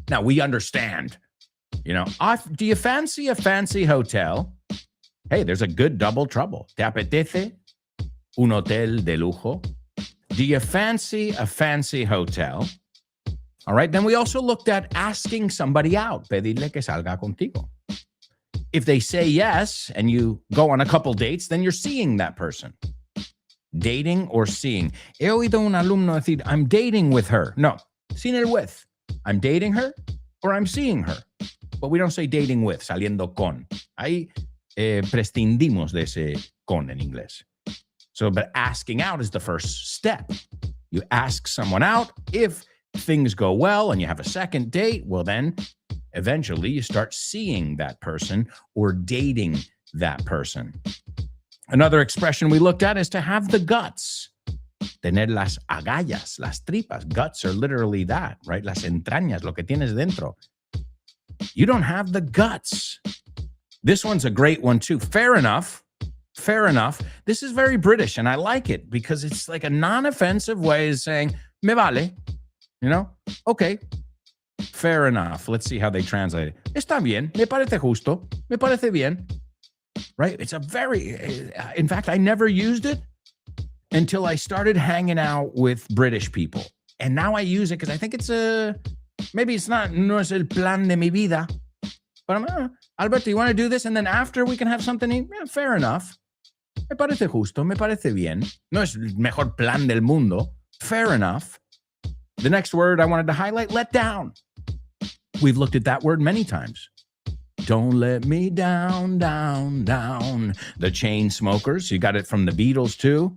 Now, we understand. You know, do you fancy a fancy hotel? Hey, there's a good double trouble. ¿Te apetece un hotel de lujo? Do you fancy a fancy hotel? All right, then we also looked at asking somebody out. Pedirle que salga contigo. If they say yes and you go on a couple dates, then you're seeing that person. Dating or seeing. He oído un alumno decir, I'm dating with her. No, sin el with. I'm dating her or I'm seeing her. But we don't say dating with, saliendo con. Ahí prescindimos de ese con en inglés. So, but asking out is the first step. You ask someone out. If things go well and you have a second date, well, then eventually you start seeing that person or dating that person. Another expression we looked at is to have the guts. Tener las agallas, las tripas. Guts are literally that, right? Las entrañas, lo que tienes dentro. You don't have the guts. This one's a great one too. Fair enough. Fair enough. This is very British, and I like it because it's like a non-offensive way of saying, me vale. You know? Okay. Fair enough. Let's see how they translate it. Está bien. Me parece justo. Me parece bien. Right? It's a very... In fact, I never used it until I started hanging out with British people. And now I use it because I think it's a... Maybe it's not, no es el plan de mi vida. But I'm, Alberto, you want to do this? And then after we can have something, yeah, fair enough. Me parece justo, me parece bien. No es el mejor plan del mundo. Fair enough. The next word I wanted to highlight, let down. We've looked at that word many times. Don't let me down, down, down. The Chainsmokers, you got it from the Beatles too.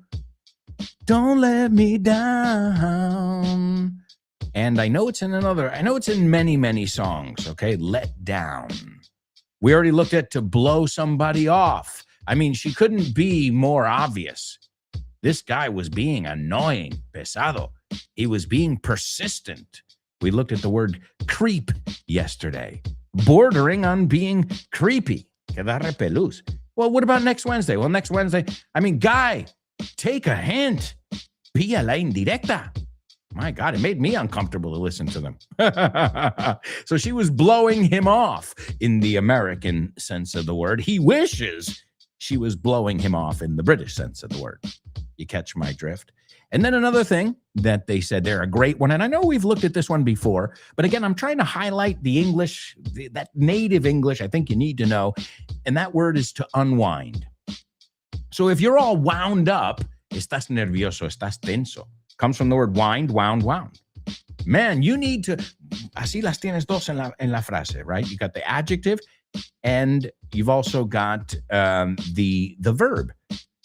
Don't let me down. And I know it's in many, many songs, okay? Let Down. We already looked at To Blow Somebody Off. I mean, she couldn't be more obvious. This guy was being annoying, pesado. He was being persistent. We looked at the word creep yesterday, bordering on being creepy. Que da repelús. Well, what about next Wednesday? Well, next Wednesday, I mean, guy, take a hint. Pilla la indirecta. My God, it made me uncomfortable to listen to them. So she was blowing him off in the American sense of the word. He wishes she was blowing him off in the British sense of the word. You catch my drift? And then another thing that they said, they're a great one, and I know we've looked at this one before, but again, I'm trying to highlight the English, that native English I think you need to know, and that word is to unwind. So if you're all wound up, estás nervioso, estás tenso. Comes from the word wind, wound, wound. Man, you need to, así las tienes dos en la frase, right? You got the adjective, and you've also got the verb.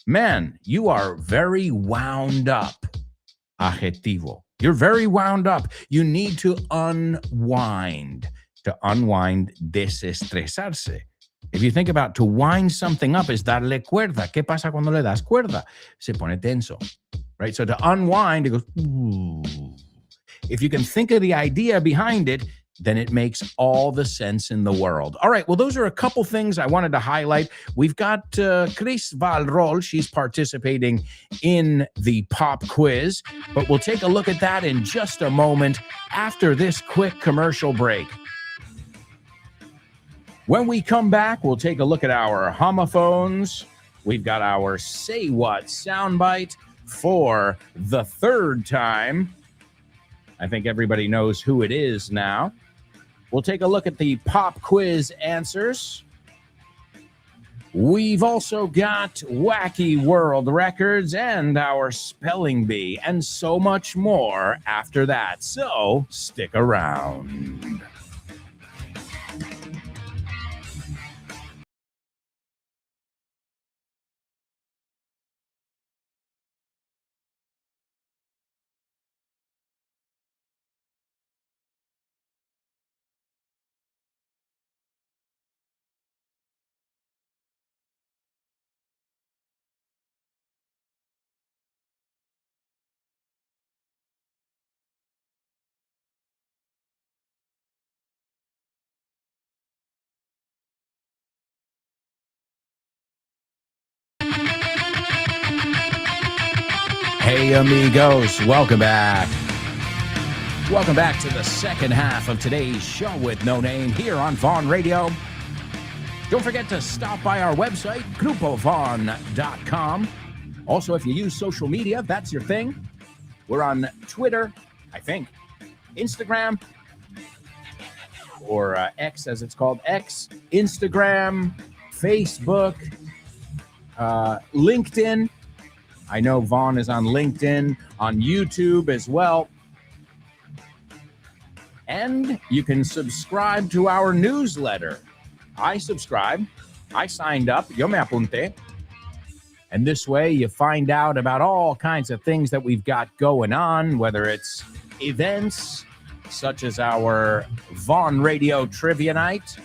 Man, you are very wound up. Adjetivo. You're very wound up. You need to unwind. To unwind, desestresarse. If you think about to wind something up is darle cuerda. ¿Qué pasa cuando le das cuerda? Se pone tenso. Right? So to unwind, it goes, ooh. If you can think of the idea behind it, then it makes all the sense in the world. All right, well, those are a couple things I wanted to highlight. We've got Chris Valrol. She's participating in the pop quiz, but we'll take a look at that in just a moment after this quick commercial break. When we come back, we'll take a look at our homophones. We've got our Say What soundbite for the third time. I think everybody knows who it is now. We'll take a look at the pop quiz answers. We've also got wacky world records and our spelling bee and so much more after that. So stick around. Hey, amigos, welcome back. Welcome back to the second half of today's show with No Name here on Vaughn Radio. Don't forget to stop by our website, grupovaughn.com. Also, if you use social media, that's your thing. We're on Twitter, I think, Instagram, or X as it's called, X, Instagram, Facebook, LinkedIn. I know Vaughn is on LinkedIn, on YouTube as well. And you can subscribe to our newsletter. I subscribe. I signed up. Yo me apunté. And this way you find out about all kinds of things that we've got going on, whether it's events such as our Vaughn Radio Trivia Night.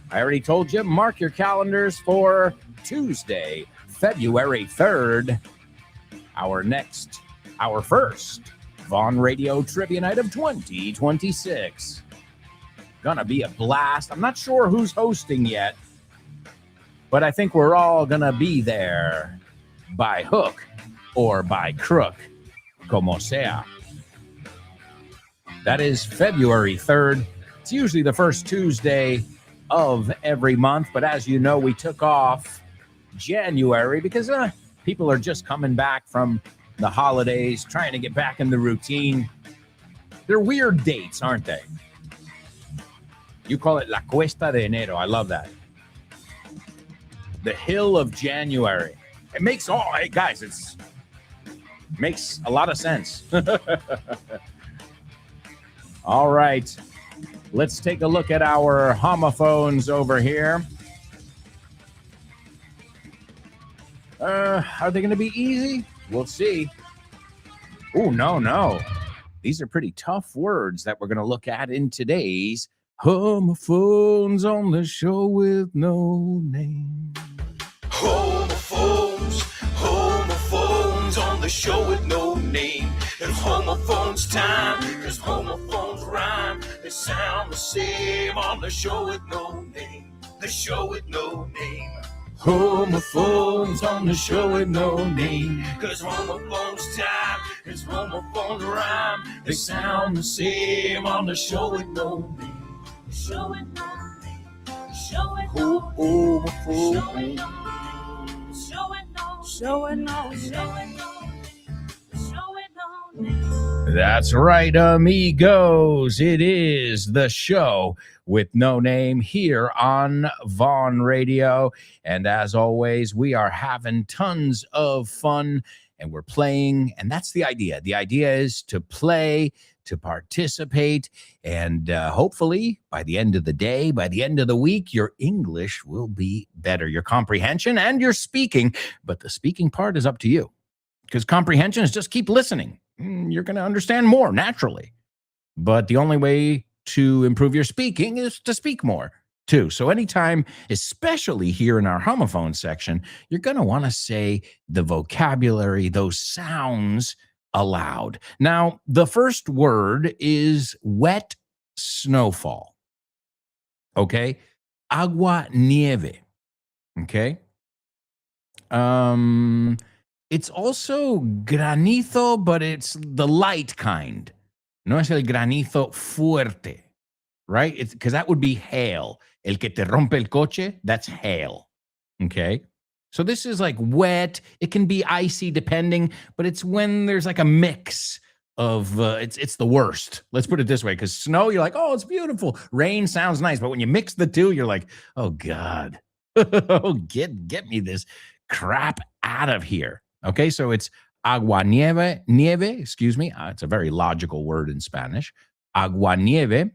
I already told you, mark your calendars for Tuesday, February 3rd. Our first Vaughn Radio Trivia Night of 2026. Gonna be a blast. I'm not sure who's hosting yet, but I think we're all gonna be there by hook or by crook, como sea. That is February 3rd. It's usually the first Tuesday of every month, but as you know, we took off January because people are just coming back from the holidays, trying to get back in the routine. They're weird dates, aren't they? You call it La Cuesta de Enero. I love that. The Hill of January. It makes hey guys, it makes a lot of sense. All right. Let's take a look at our homophones over here. Are they going to be easy? We'll see. Oh, no. These are pretty tough words that we're going to look at in today's Homophones on the Show with No Name. Homophones on the show with no name. It's homophones time, cause homophones rhyme. They sound the same on the show with no name. The show with no name. Homophones on the Show with No Name. Cause homophones time, cause homophones rhyme. They sound the same on the show with no name. The show with no name. The show with no name. The show with no name. That's right, amigos. It is the show with no name here on Vaughn Radio. And as always, we are having tons of fun and we're playing. And that's the idea. The idea is to play, to participate. And hopefully by the end of the day, by the end of the week, your English will be better. Your comprehension and your speaking. But the speaking part is up to you. Because comprehension is just keep listening. You're going to understand more naturally. But the only way to improve your speaking is to speak more too. So anytime, especially here in our homophone section, you're going to want to say the vocabulary, those sounds aloud. Now, the first word is wet snowfall. Okay? Agua nieve. Okay? It's also granizo, but it's the light kind. No es el granizo fuerte, right? It's because that would be hail. El que te rompe el coche, that's hail. Okay? So this is like wet. It can be icy depending, but it's when there's like a mix of, it's the worst. Let's put it this way, because snow, you're like, oh, it's beautiful. Rain sounds nice, but when you mix the two, you're like, oh, God. Oh, get me this crap out of here. Okay, so it's agua nieve, excuse me. It's a very logical word in Spanish. Agua nieve.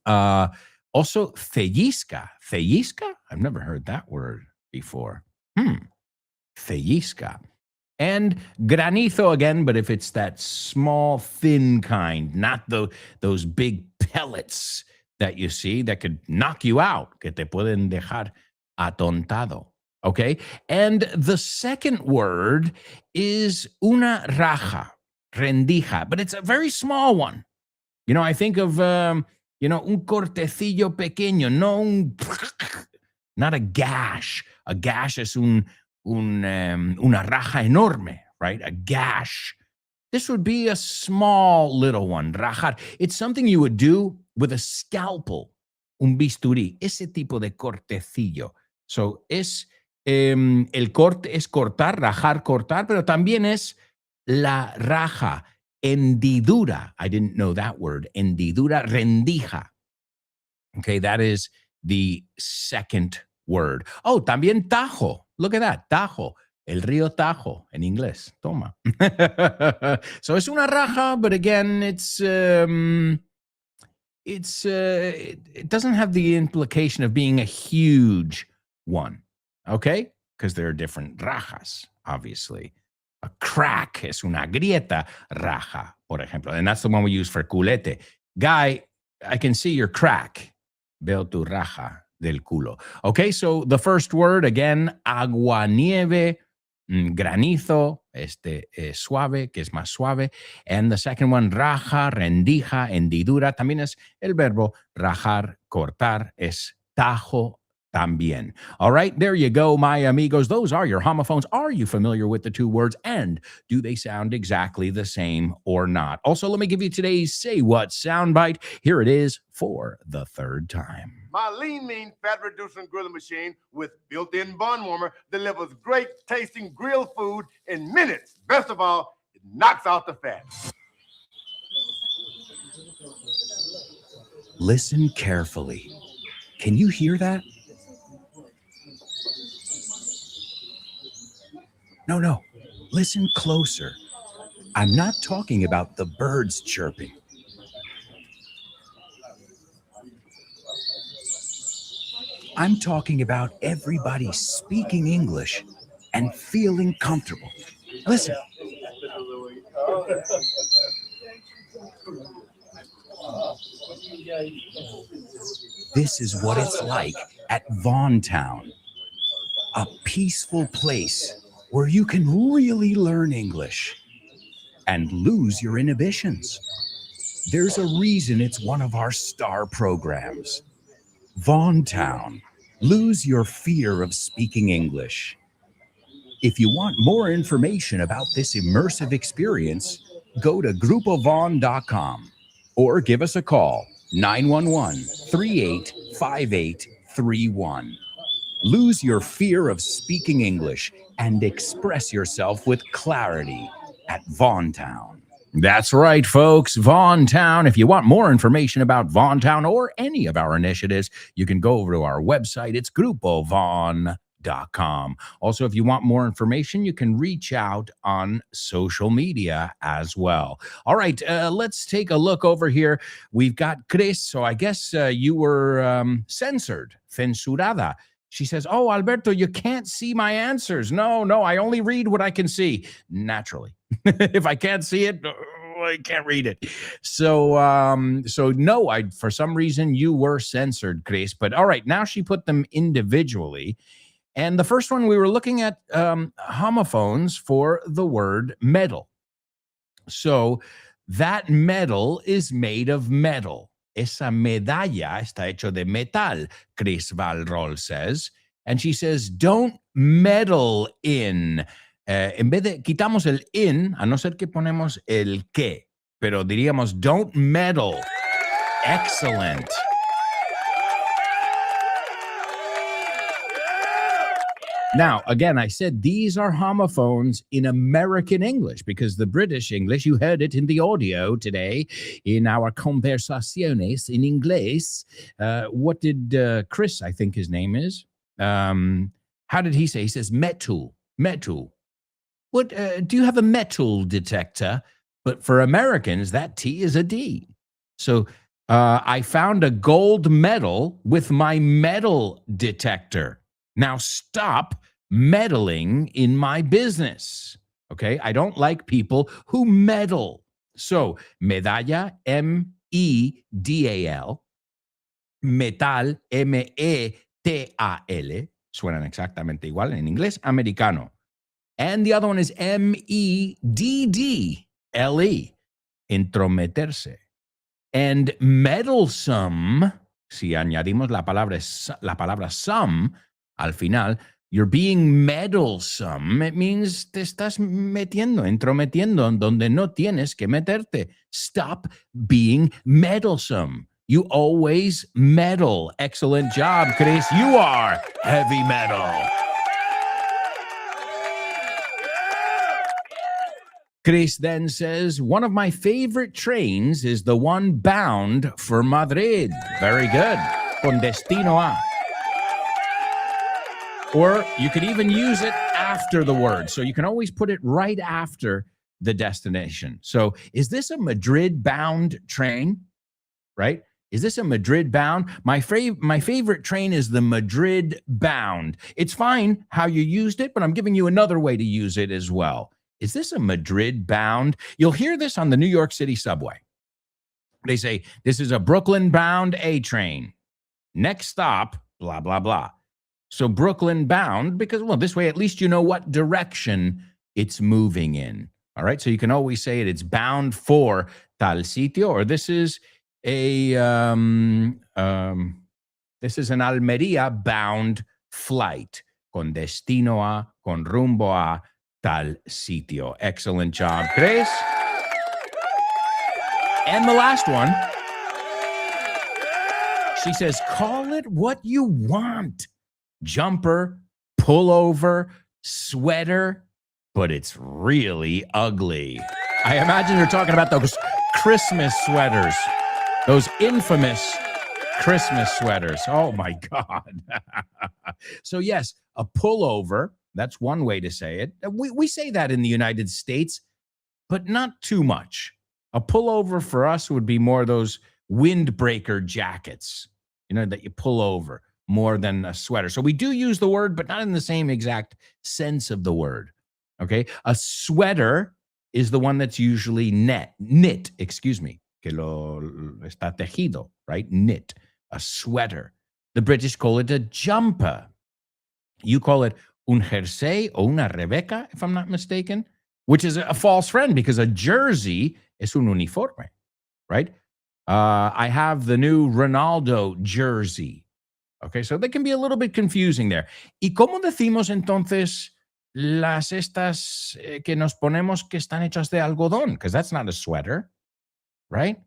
Also, pellizca. Pellizca? I've never heard that word before. Pellizca. And granizo again, but if it's that small, thin kind, not those big pellets that you see that could knock you out, que te pueden dejar atontado. Okay, and the second word is una raja, rendija, but it's a very small one. You know, I think of, un cortecillo pequeño, not a gash. A gash is una raja enorme, right? A gash. This would be a small little one, rajar. It's something you would do with a scalpel, un bisturí, ese tipo de cortecillo. So, el corte es cortar, rajar, cortar, pero también es la raja, hendidura. I didn't know that word. Hendidura, rendija. Okay, that is the second word. Oh, también Tajo. Look at that, Tajo. El río Tajo en inglés. Toma. So it's una raja, but again, it doesn't have the implication of being a huge one. Okay? Because there are different rajas, obviously. A crack es una grieta raja, por ejemplo. And that's the one we use for culete. Guy, I can see your crack. Veo tu raja del culo. Okay, so the first word, again, agua nieve, granizo, suave, que es más suave. And the second one, raja, rendija, hendidura. También es el verbo rajar, cortar, es tajo, también. All right, there you go, my amigos. Those are your homophones. Are you familiar with the two words? And do they sound exactly the same or not? Also, let me give you today's Say What soundbite. Here it is for the third time. My lean, mean, fat-reducing grilling machine with built-in bun warmer delivers great-tasting grilled food in minutes. Best of all, it knocks out the fat. Listen carefully. Can you hear that? No. Listen closer. I'm not talking about the birds chirping. I'm talking about everybody speaking English and feeling comfortable. Listen. This is what it's like at Vaughan Town, a peaceful place where you can really learn English and lose your inhibitions. There's a reason it's one of our star programs. Vaughan Town, lose your fear of speaking English. If you want more information about this immersive experience, go to grupovon.com or give us a call, 911-385831. Lose your fear of speaking English and express yourself with clarity at Vaughan Town. That's right, folks. Vaughan Town. If you want more information about Vaughan Town or any of our initiatives, you can go over to our website. It's grupovon.com. Also, if you want more information, you can reach out on social media as well. All right, let's take a look over here. We've got Chris. So I guess you were censored, censurada. She says, oh, Alberto, you can't see my answers. No, I only read what I can see. Naturally. If I can't see it, I can't read it. So no, for some reason you were censored, Chris. But all right, now she put them individually. And the first one, we were looking at homophones for the word medal. So that medal is made of metal. Esa medalla está hecho de metal, Chris Valrol says. And she says, don't meddle in. En vez de quitamos el in, a no ser que ponemos el que, pero diríamos don't meddle. Excellent. Now, again, I said these are homophones in American English because the British English, you heard it in the audio today in our conversaciones in inglés. What did Chris, I think his name is, how did he say? He says metal. What, do you have a metal detector? But for Americans, that T is a D. So I found a gold medal with my metal detector. Now stop meddling in my business. Okay? I don't like people who meddle. So medalla, M-E-D-A-L, metal, M-E-T-A-L, suenan exactamente igual en inglés americano. And the other one is M-E-D-D-L-E, entrometerse. And meddlesome, si añadimos la palabra some al final, you're being meddlesome. It means te estás metiendo, entrometiendo donde no tienes que meterte. Stop being meddlesome. You always meddle. Excellent job, Chris. You are heavy metal. Chris then says, one of my favorite trains is the one bound for Madrid. Very good. Con destino a. Or you could even use it after the word. So you can always put it right after the destination. So is this a Madrid-bound train? Right? Is this a Madrid-bound? My favorite train is the Madrid-bound. It's fine how you used it, but I'm giving you another way to use it as well. Is this a Madrid-bound? You'll hear this on the New York City subway. They say, this is a Brooklyn-bound A train. Next stop, blah, blah, blah. So Brooklyn-bound, because, well, this way at least you know what direction it's moving in. All right, so you can always say it, it's bound for tal sitio, or this is an Almería-bound flight, con destino a, con rumbo a, tal sitio. Excellent job, Chris. And the last one, she says, call it what you want. Jumper, pullover, sweater, but it's really ugly. I imagine you're talking about those Christmas sweaters, those infamous Christmas sweaters. Oh my God. So yes, a pullover, that's one way to say it. We say that in the United States, but not too much. A pullover for us would be more those windbreaker jackets, you know, that you pull over. more than a sweater. So we do use the word, but not in the same exact sense of the word. Okay. A sweater is the one that's usually knit, excuse me, que lo está tejido, right? Knit, a sweater. The British call it a jumper. You call it un jersey o una rebeca, if I'm not mistaken, which is a false friend because a jersey es un uniforme, right? I have the new Ronaldo jersey. Okay, so they can be a little bit confusing there. ¿Y cómo decimos entonces las estas que nos ponemos que están hechas de algodón? Because that's not a sweater, right?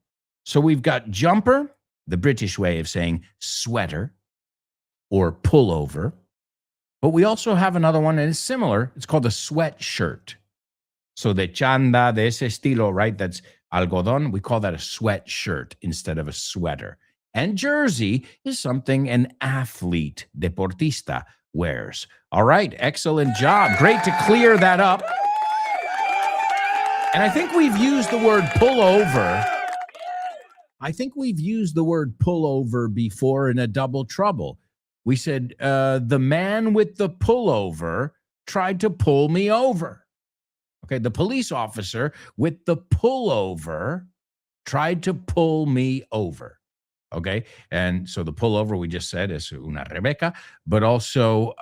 So we've got jumper, the British way of saying sweater or pullover. But we also have another one that is similar. It's called a sweatshirt. So de chanda, de ese estilo, right? That's algodón. We call that a sweatshirt instead of a sweater. And jersey is something an athlete, deportista, wears. All right, excellent job. Great to clear that up. And I think we've used the word pullover. I think we've used the word pullover before in a double trouble. We said, the man with the pullover tried to pull me over. Okay, the police officer with the pullover tried to pull me over. Okay, and so the pullover we just said is una rebeca, but also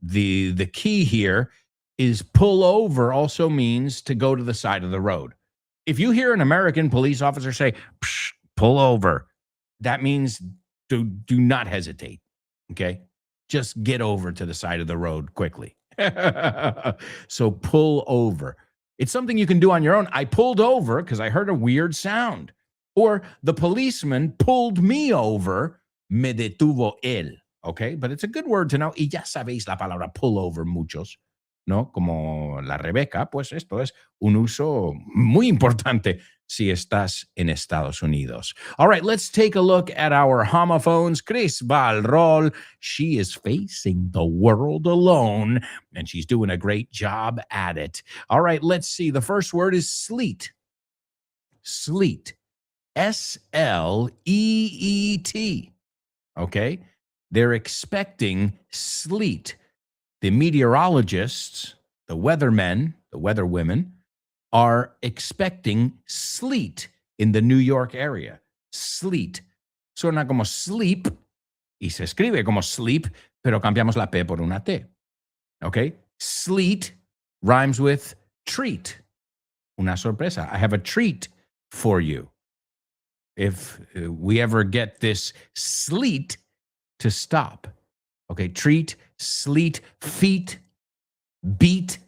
the key here is pull over also means to go to the side of the road. If you hear an American police officer say, pull over, that means do not hesitate. Okay, just get over to the side of the road quickly. So pull over. It's something you can do on your own. I pulled over because I heard a weird sound. Or the policeman pulled me over, me detuvo él. Okay, but it's a good word to know. Y ya sabéis la palabra pull over, muchos, ¿no? Como la Rebeca, pues esto es un uso muy importante si estás en Estados Unidos. All right, let's take a look at our homophones. Chris va al rol. She is facing the world alone, and she's doing a great job at it. All right, let's see. The first word is sleet. Sleet. S-L-E-E-T. Okay? They're expecting sleet. The meteorologists, the weathermen, the weatherwomen, are expecting sleet in the New York area. Sleet. Suena como sleep y se escribe como sleep, pero cambiamos la P por una T. Okay? Sleet rhymes with treat. Una sorpresa. I have a treat for you. If we ever get this sleet to stop. Okay, treat, sleet, feet, beat,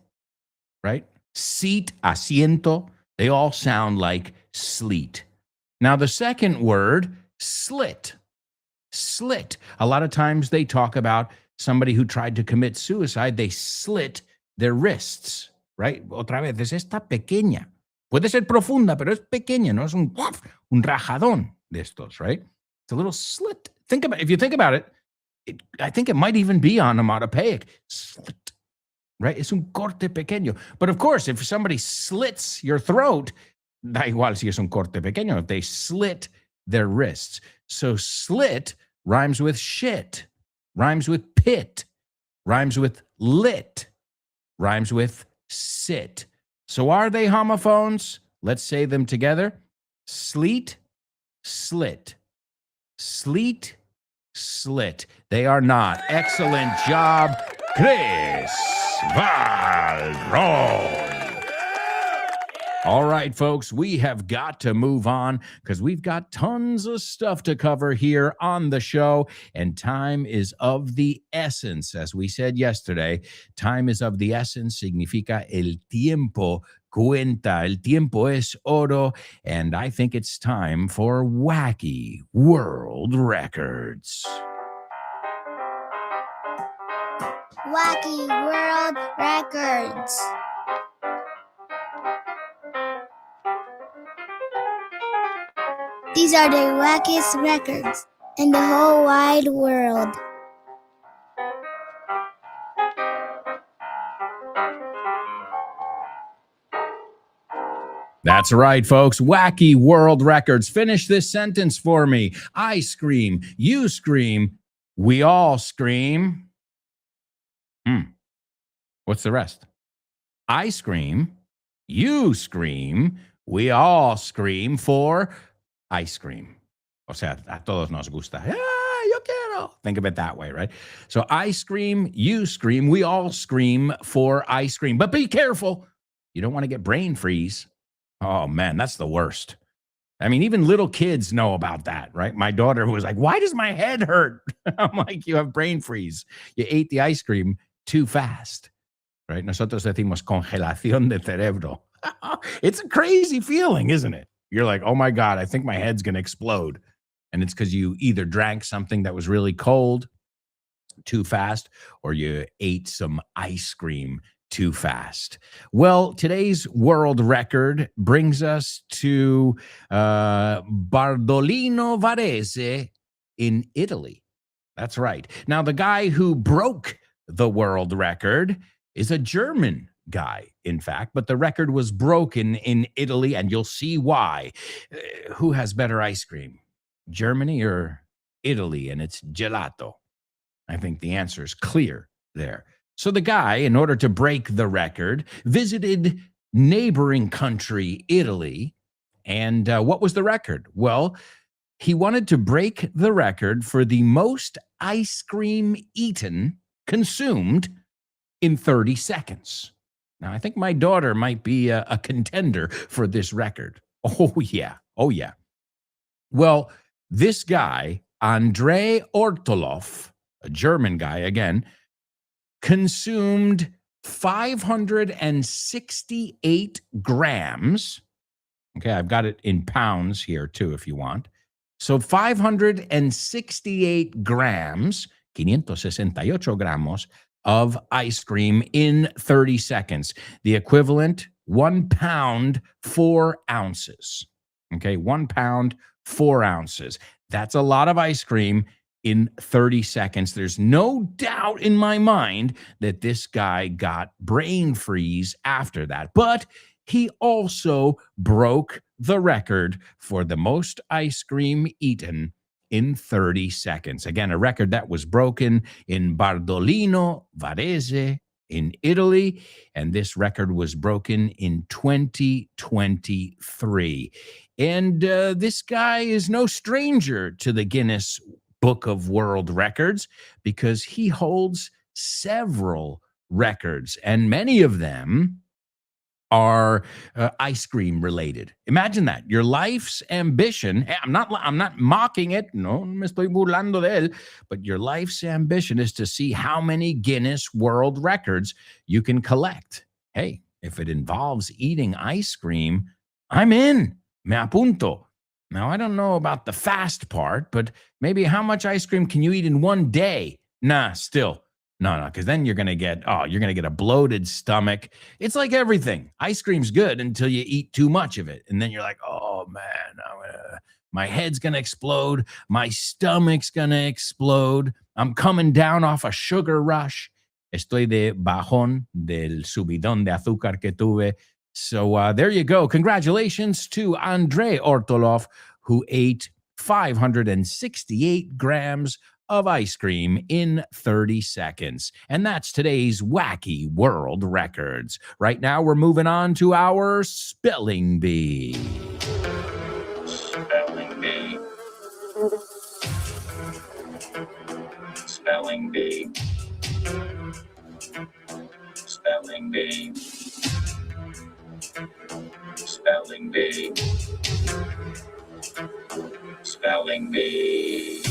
right? Seat, asiento, they all sound like sleet. Now, the second word, slit. Slit. A lot of times they talk about somebody who tried to commit suicide, they slit their wrists, right? Otra vez, es esta pequeña. Puede ser profunda, pero es pequeña, no es un rajadón de estos, right? It's a little slit. If you think about it, I think it might even be onomatopoeic. Slit, right? Es un corte pequeño. But of course, if somebody slits your throat, da igual si es un corte pequeño, if they slit their wrists. So slit rhymes with shit, rhymes with pit, rhymes with lit, rhymes with sit. So are they homophones? Let's say them together. Sleet, slit. Sleet, slit. They are not. Excellent job, Chris Valron. All right, folks, we have got to move on because we've got tons of stuff to cover here on the show, and time is of the essence. As we said yesterday, time is of the essence. Significa el tiempo cuenta. El tiempo es oro, and I think it's time for Wacky World Records. Wacky World Records. These are the wackiest records in the whole wide world. That's right, folks. Wacky World Records. Finish this sentence for me. I scream, you scream, We all scream. What's the rest? I scream. You scream. We all scream for ice cream. O sea, a todos nos gusta. Yo quiero. Think of it that way, right? So I scream, you scream, we all scream for ice cream. But be careful. You don't want to get brain freeze. Oh, man, that's the worst. I mean, even little kids know about that, right? My daughter was like, why does my head hurt? I'm like, you have brain freeze. You ate the ice cream too fast, right? Nosotros decimos congelación de cerebro. It's a crazy feeling, isn't it? You're like, oh my God, I think my head's going to explode. And it's because you either drank something that was really cold too fast or you ate some ice cream too fast. Well, today's world record brings us to Bardolino Varese in Italy. That's right. Now, the guy who broke the world record is a German guy, in fact, but the record was broken in Italy, and you'll see why. Who has better ice cream, Germany or Italy? And it's gelato. I think the answer is clear there. So the guy, in order to break the record, visited neighboring country, Italy. And what was the record? Well, he wanted to break the record for the most ice cream eaten, consumed in 30 seconds. Now, I think my daughter might be a contender for this record. Oh, yeah. Oh, yeah. Well, this guy, Andrei Ortolov, a German guy, again, consumed 568 grams. Okay, I've got it in pounds here, too, if you want. So 568 grams, 568 gramos, of ice cream in 30 seconds. The equivalent, 1 pound, 4 ounces. Okay, 1 pound, 4 ounces. That's a lot of ice cream in 30 seconds. There's no doubt in my mind that this guy got brain freeze after that. But he also broke the record for the most ice cream eaten in 30 seconds. Again, a record that was broken in Bardolino Varese in Italy, and this record was broken in 2023. And this guy is no stranger to the Guinness Book of World Records because he holds several records, and many of them are ice cream related. Imagine that. Your life's ambition. Hey, I'm not mocking it. No me estoy burlando de él. But your life's ambition is to see how many Guinness World Records you can collect. Hey, if it involves eating ice cream, I'm in. Me apunto. Now, I don't know about the fast part, but maybe how much ice cream can you eat in one day? Nah, still. No, because then you're gonna get a bloated stomach. It's like everything. Ice cream's good until you eat too much of it, and then you're like, oh man, my head's gonna explode, my stomach's gonna explode. I'm coming down off a sugar rush. Estoy de bajón del subidón de azúcar que tuve. So there you go. Congratulations to Andrei Ortolov, who ate 568 grams of ice cream in 30 seconds. And that's today's wacky world records. Right now, we're moving on to our spelling bee. Spelling bee. Spelling bee. Spelling bee. Spelling bee. Spelling bee.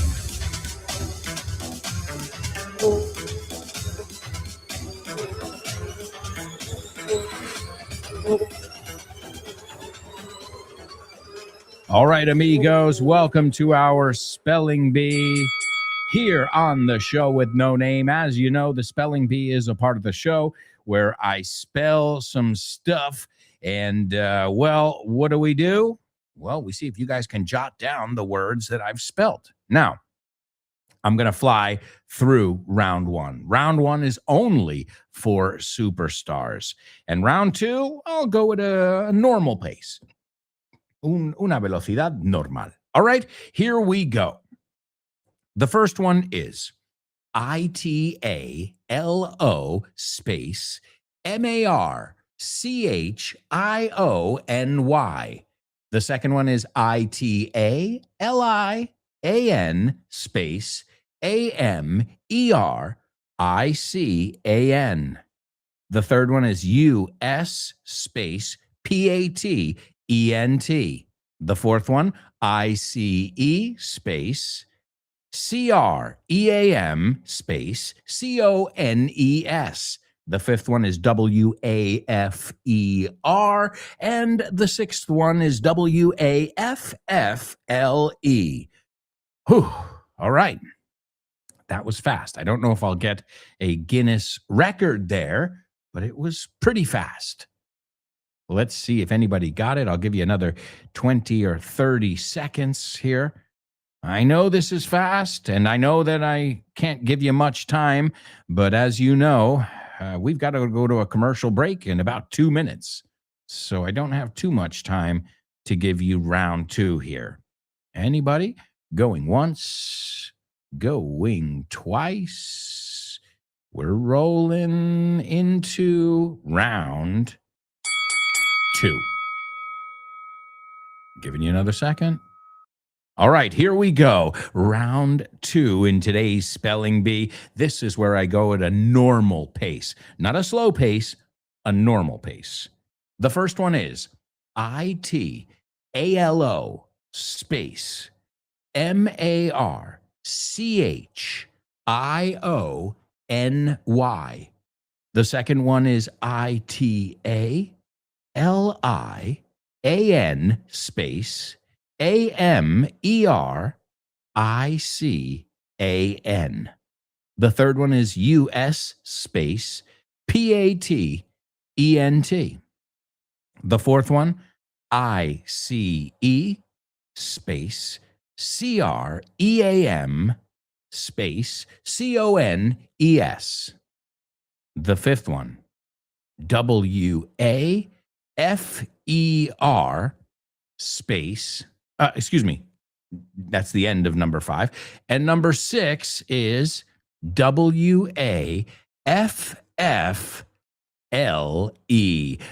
All right, amigos, welcome to our spelling bee here on the show with no name. As you know, the spelling bee is a part of the show where I spell some stuff. And, well, what do? Well, we see if you guys can jot down the words that I've spelt. Now, I'm going to fly through round one. Round one is only for superstars. And round two, I'll go at a normal pace. Una velocidad normal. All right, here we go. The first one is ITALO space MARCHIONY. The second one is ITALIAN space AMERICAN. The third one is US space PATENT. The fourth one, ICE space CREAM space CONES. The fifth one is WAFER. And the sixth one is WAFFLE. Whew. All right. That was fast. I don't know if I'll get a Guinness record there, but it was pretty fast. Let's see if anybody got it. I'll give you another 20 or 30 seconds here. I know this is fast, and I know that I can't give you much time, but as you know, we've got to go to a commercial break in about 2 minutes. So I don't have too much time to give you round two here. Anybody? Going once, going twice. We're rolling into round two. Giving you another second. All right, here we go. Round two in today's Spelling Bee. This is where I go at a normal pace, not a slow pace, a normal pace. The first one is ITALO space MARCHIONY. The second one is ITALIAN space AMERICAN. The third one is US space PATENT. The fourth one, ICE space CREAM space CONES. The fifth one, WAFER space, that's the end of number 5. And number 6 is WAFFLE.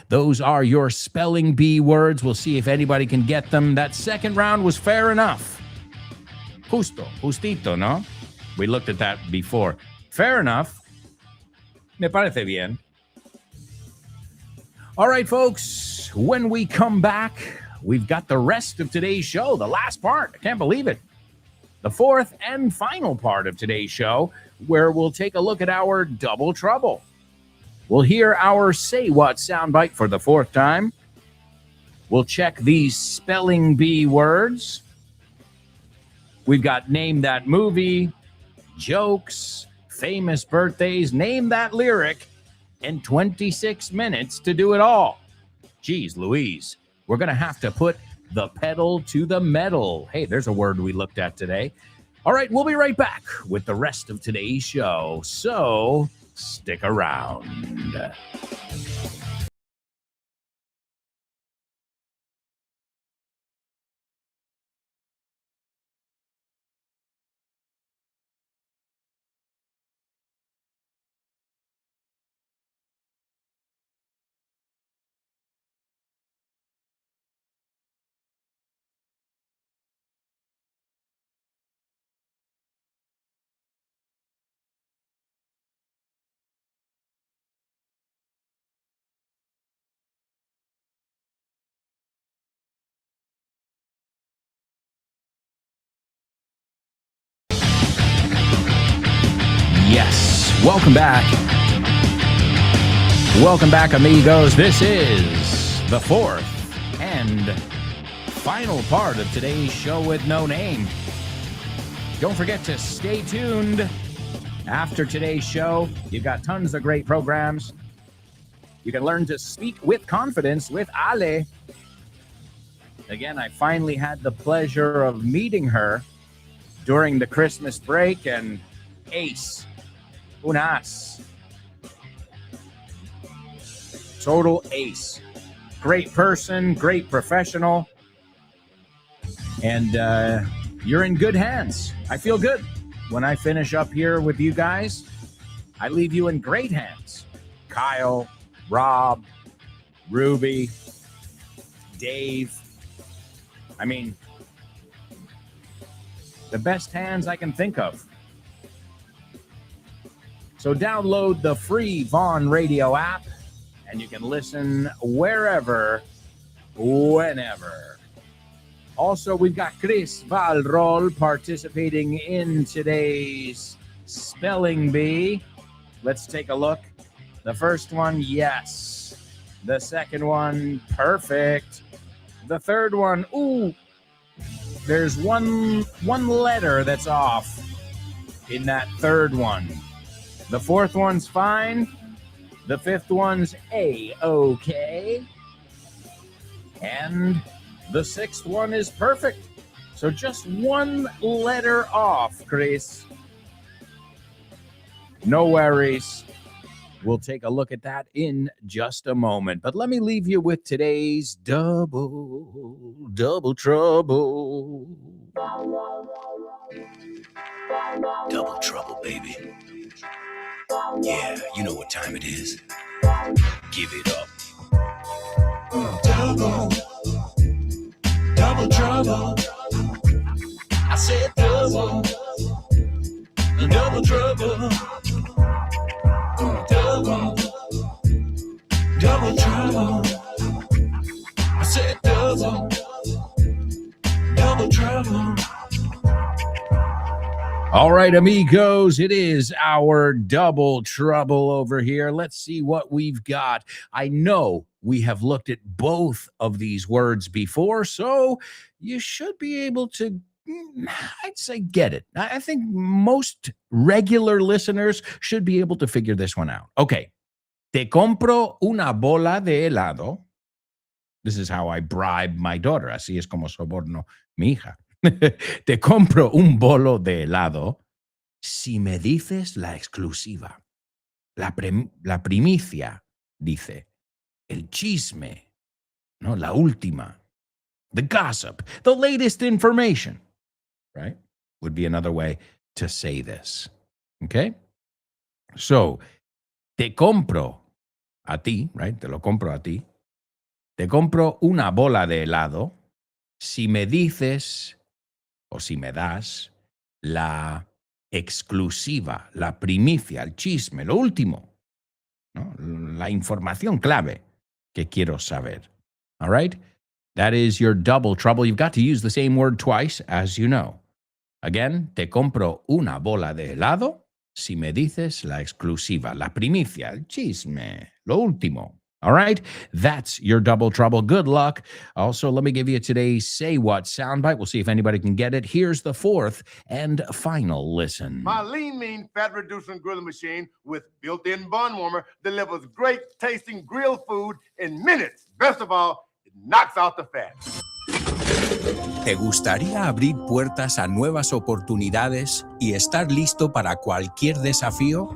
Those are your Spelling Bee words. We'll see if anybody can get them. That second round was fair enough. Justito, no? We looked at that before. Fair enough. Me parece bien. All right, folks, when we come back, we've got the rest of today's show, the last part. I can't believe it. The fourth and final part of today's show, where we'll take a look at our Double Trouble. We'll hear our Say What soundbite for the fourth time. We'll check these Spelling Bee words. We've got Name That Movie, jokes, famous birthdays, Name That Lyric, and 26 minutes to do it all. Geez Louise. We're going to have to put the pedal to the metal. Hey, there's a word we looked at today. All right, we'll be right back with the rest of today's show. So stick around. Yes, welcome back. Welcome back, amigos. This is the fourth and final part of today's show with no name. Don't forget to stay tuned. After today's show, you've got tons of great programs. You can learn to speak with confidence with Ale. Again, I finally had the pleasure of meeting her during the Christmas break, and ace. Unas. Total ace. Great person, great professional. And you're in good hands. I feel good. when I finish up here with you guys, I leave you in great hands. Kyle, Rob, Ruby, Dave. I mean, the best hands I can think of. So download the free Vaughn Radio app, and you can listen wherever, whenever. Also, we've got Chris Valrol participating in today's Spelling Bee. Let's take a look. The first one, yes. The second one, perfect. The third one, ooh, there's one letter that's off in that third one. The fourth one's fine. The fifth one's A-okay. And the sixth one is perfect. So just one letter off, Chris. No worries. We'll take a look at that in just a moment. But let me leave you with today's double trouble. Double trouble, baby. Yeah, you know what time it is. Give it up. Double trouble. I said double trouble. Double trouble. I said double trouble. All right, amigos, it is our double trouble over here. Let's see what we've got. I know we have looked at both of these words before, so you should be able to, I'd say, get it. I think most regular listeners should be able to figure this one out. Okay. Te compro una bola de helado. This is how I bribe my daughter. Así es como soborno mi hija. Te compro un bolo de helado si me dices la exclusiva. La primicia, dice. El chisme. No, la última. The gossip. The latest information. Right? Would be another way to say this. Okay? So, te compro a ti, right? Te lo compro a ti. Te compro una bola de helado si me dices o si me das la exclusiva, la primicia, el chisme, lo último, ¿no? La información clave que quiero saber. All right? That is your double trouble. You've got to use the same word twice, as you know. Again, te compro una bola de helado si me dices la exclusiva, la primicia, el chisme, lo último. All right? That's your double trouble. Good luck. Also, let me give you today's Say What soundbite. We'll see if anybody can get it. Here's the fourth and final listen. My lean, mean, fat-reducing grilling machine with built-in bun warmer delivers great-tasting grilled food in minutes. Best of all, it knocks out the fat. ¿Te gustaría abrir puertas a nuevas oportunidades y estar listo para cualquier desafío?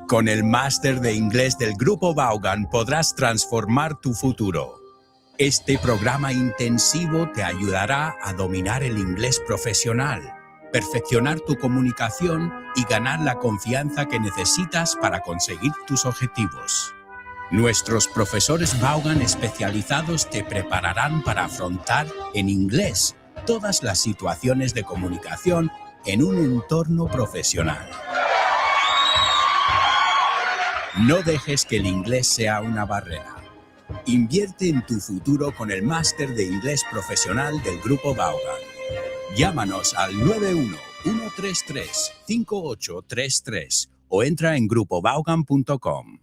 Con el máster de inglés del Grupo Vaughan podrás transformar tu futuro. Este programa intensivo te ayudará a dominar el inglés profesional, perfeccionar tu comunicación y ganar la confianza que necesitas para conseguir tus objetivos. Nuestros profesores Vaughan especializados te prepararán para afrontar en inglés todas las situaciones de comunicación en un entorno profesional. No dejes que el inglés sea una barrera. Invierte en tu futuro con el máster de inglés profesional del Grupo Vaughan. Llámanos al 91-133-5833 o entra en grupovaughan.com.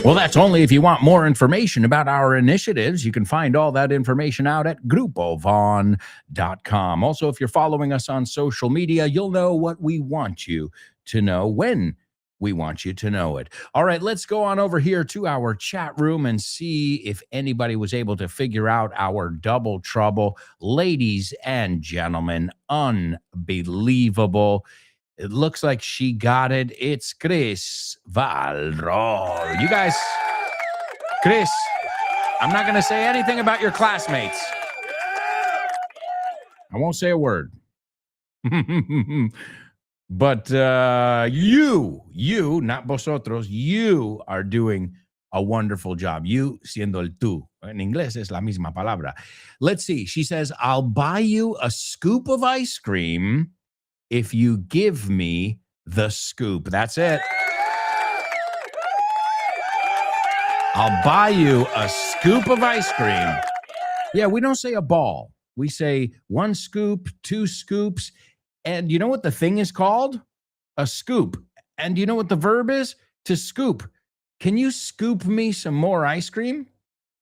Well, that's only if you want more information about our initiatives. You can find all that information out at grupovaughn.com. Also, if you're following us on social media, you'll know what we want you to know when we want you to know it. All right, let's go on over here to our chat room and see if anybody was able to figure out our double trouble. Ladies and gentlemen, unbelievable. It looks like she got it. It's Chris Valrol. You guys, Chris, I'm not going to say anything about your classmates. I won't say a word. But you, not vosotros, you are doing a wonderful job. You siendo el tú. En inglés es la misma palabra. Let's see. She says, I'll buy you a scoop of ice cream if you give me the scoop. That's it. I'll buy you a scoop of ice cream. Yeah, we don't say a ball. We say 1 scoop, 2 scoops. And you know what the thing is called? A scoop. And you know what the verb is? To scoop. Can you scoop me some more ice cream?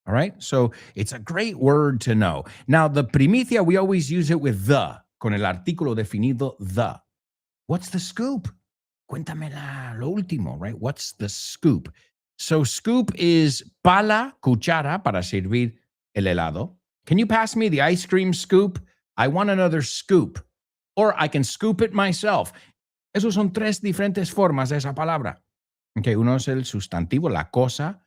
All right. So it's a great word to know. Now, the primicia, we always use it with the, con el artículo definido the. What's the scoop? Cuéntame lo último, right? What's the scoop? So scoop is pala, cuchara, para servir el helado. Can you pass me the ice cream scoop? I want another scoop. Or I can scoop it myself. Esos son 3 diferentes formas de esa palabra. Okay, uno es el sustantivo, la cosa.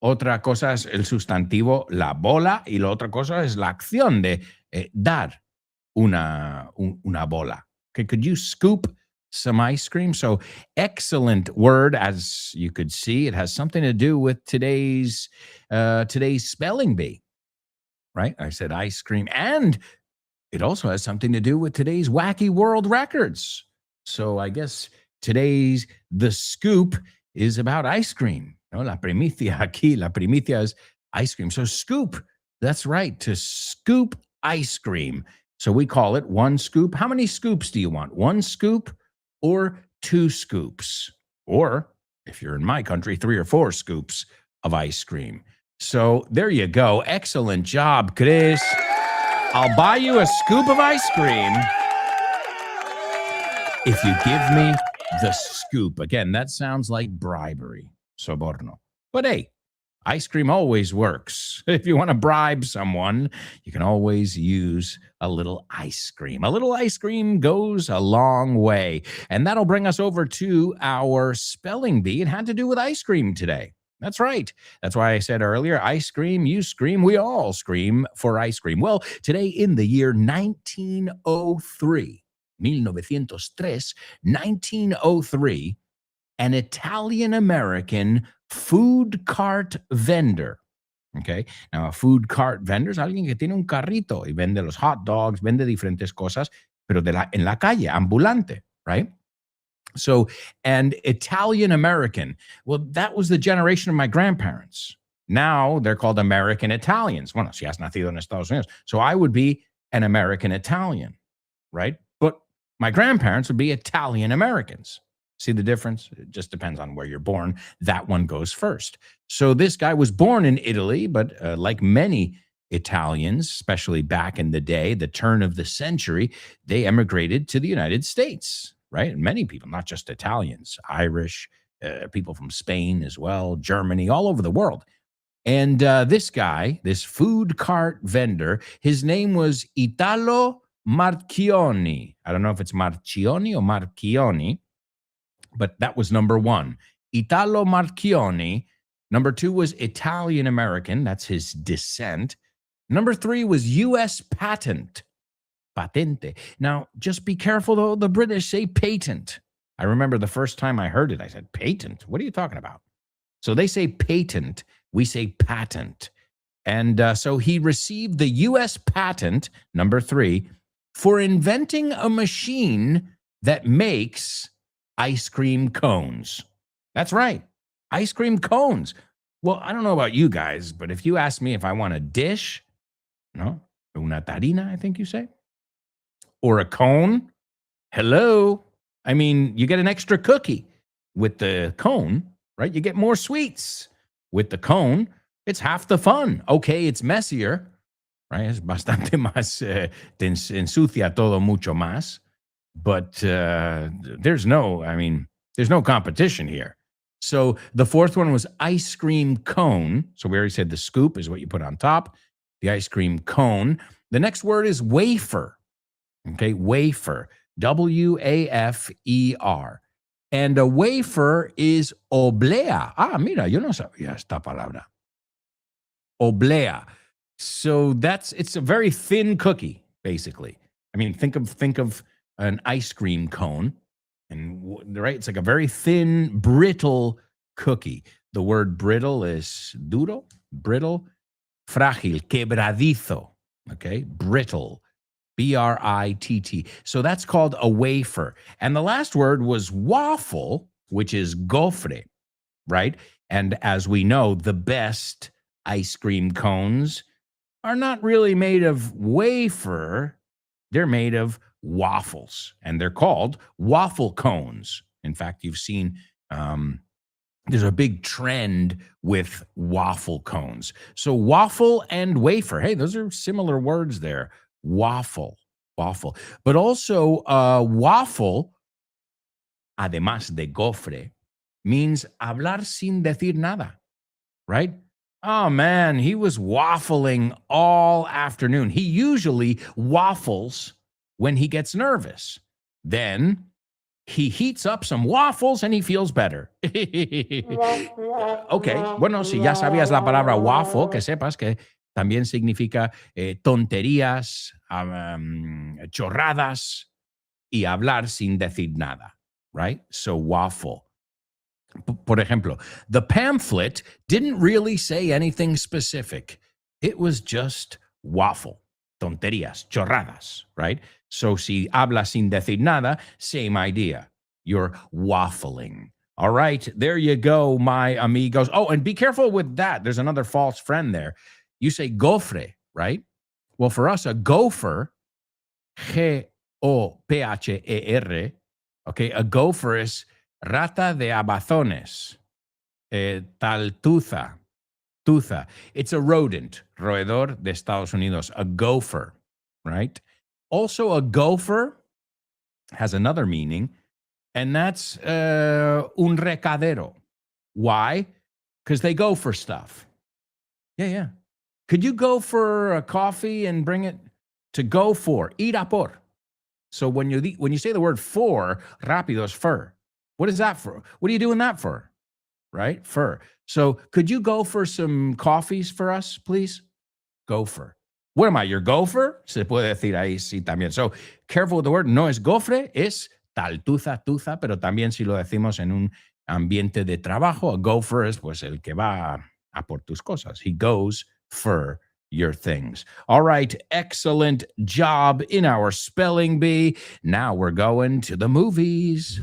Otra cosa es el sustantivo, la bola. Y la otra cosa es la acción de dar una bola. Okay, could you scoop some ice cream? So excellent word, as you could see. It has something to do with today's spelling bee, right? I said ice cream, and it also has something to do with today's wacky world records. So I guess today's The Scoop is about ice cream. No, la primicia aquí, la primicia is ice cream. So scoop, that's right, to scoop ice cream. So we call it 1 scoop. How many scoops do you want? 1 scoop or 2 scoops? Or if you're in my country, 3 or 4 scoops of ice cream. So there you go. Excellent job, Chris. I'll buy you a scoop of ice cream if you give me the scoop. Again, that sounds like bribery, soborno. But hey, ice cream always works. If you want to bribe someone, you can always use a little ice cream. A little ice cream goes a long way. And that'll bring us over to our spelling bee. It had to do with ice cream today. That's right. That's why I said earlier, ice cream, you scream, we all scream for ice cream. Well, today in the year 1903, 1903, an Italian-American food cart vendor. Okay. Now, a food cart vendor es alguien que tiene un carrito y vende los hot dogs, vende diferentes cosas, pero en la calle, ambulante, right? So, and Italian-American, well, that was the generation of my grandparents. Now they're called American Italians. Bueno, si has nacido en Estados Unidos. So I would be an American Italian, right? But my grandparents would be Italian Americans. See the difference? It just depends on where you're born. That one goes first. So this guy was born in Italy, but like many Italians, especially back in the day, the turn of the century, they emigrated to the United States, right? And many people, not just Italians, Irish, people from Spain as well, Germany, all over the world. And this guy, this food cart vendor, his name was Italo Marchioni. I don't know if it's Marchioni or Marchioni, but that was number 1. Italo Marchioni. Number 2 was Italian American. That's his descent. Number 3 was U.S. patent. Patente. Now, just be careful, though. The British say patent. I remember the first time I heard it, I said, patent? What are you talking about? So they say patent. We say patent. And so he received the U.S. patent, number 3, for inventing a machine that makes ice cream cones. That's right. Ice cream cones. Well, I don't know about you guys, but if you ask me if I want a dish, no, una tarina, I think you say, or a cone, hello. I mean, you get an extra cookie with the cone, right? You get more sweets with the cone. It's half the fun. Okay, it's messier, right? Es bastante más, te ensucia todo mucho más. But there's no competition here. So the fourth one was ice cream cone. So we already said the scoop is what you put on top, the ice cream cone. The next word is wafer. Okay, wafer, W-A-F-E-R. And a wafer is oblea. Ah, mira, yo no sabía esta palabra. Oblea. So it's a very thin cookie, basically. I mean, think of an ice cream cone. And right, it's like a very thin, brittle cookie. The word brittle is duro, brittle, frágil, quebradizo. Okay, brittle, B-R-I-T-T. So that's called a wafer. And the last word was waffle, which is gofre, right? And as we know, the best ice cream cones are not really made of wafer, they're made of waffles, and they're called waffle cones. In fact, you've seen there's a big trend with waffle cones. So waffle and wafer, hey, those are similar words there. Waffle, waffle. But also waffle, además de gofre, means hablar sin decir nada, right? Oh man, he was waffling all afternoon. He usually waffles when he gets nervous. Then he heats up some waffles and he feels better. Okay, bueno, si ya sabías la palabra waffle, que sepas que también significa tonterías, chorradas y hablar sin decir nada, right? So waffle. Por ejemplo, the pamphlet didn't really say anything specific. It was just waffle, tonterías, chorradas, right? So si habla sin decir nada, same idea. You're waffling. All right, there you go, my amigos. Oh, and be careful with that. There's another false friend there. You say gofre, right? Well, for us, a gopher, G-O-P-H-E-R, okay, a gopher is rata de abazones, taltuza, tuza. It's a rodent, roedor de Estados Unidos, a gopher, right? Also, a gopher has another meaning, and that's un recadero. Why? Because they go for stuff. Yeah. Could you go for a coffee and bring it to go for? Ir a por. So when you say the word for, rápido is for. What is that for? What are you doing that for? Right? For. So could you go for some coffees for us, please? Gopher. What am I, your gopher? Se puede decir ahí sí también. So careful with the word. No es gofre, es taltuza, tuza, pero también si lo decimos en un ambiente de trabajo, a gopher es pues el que va a por tus cosas. He goes for your things. All right, excellent job in our spelling bee. Now we're going to the movies.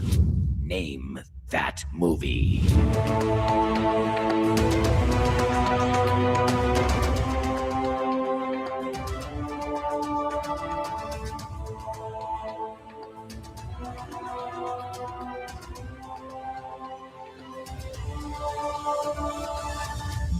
Name that movie.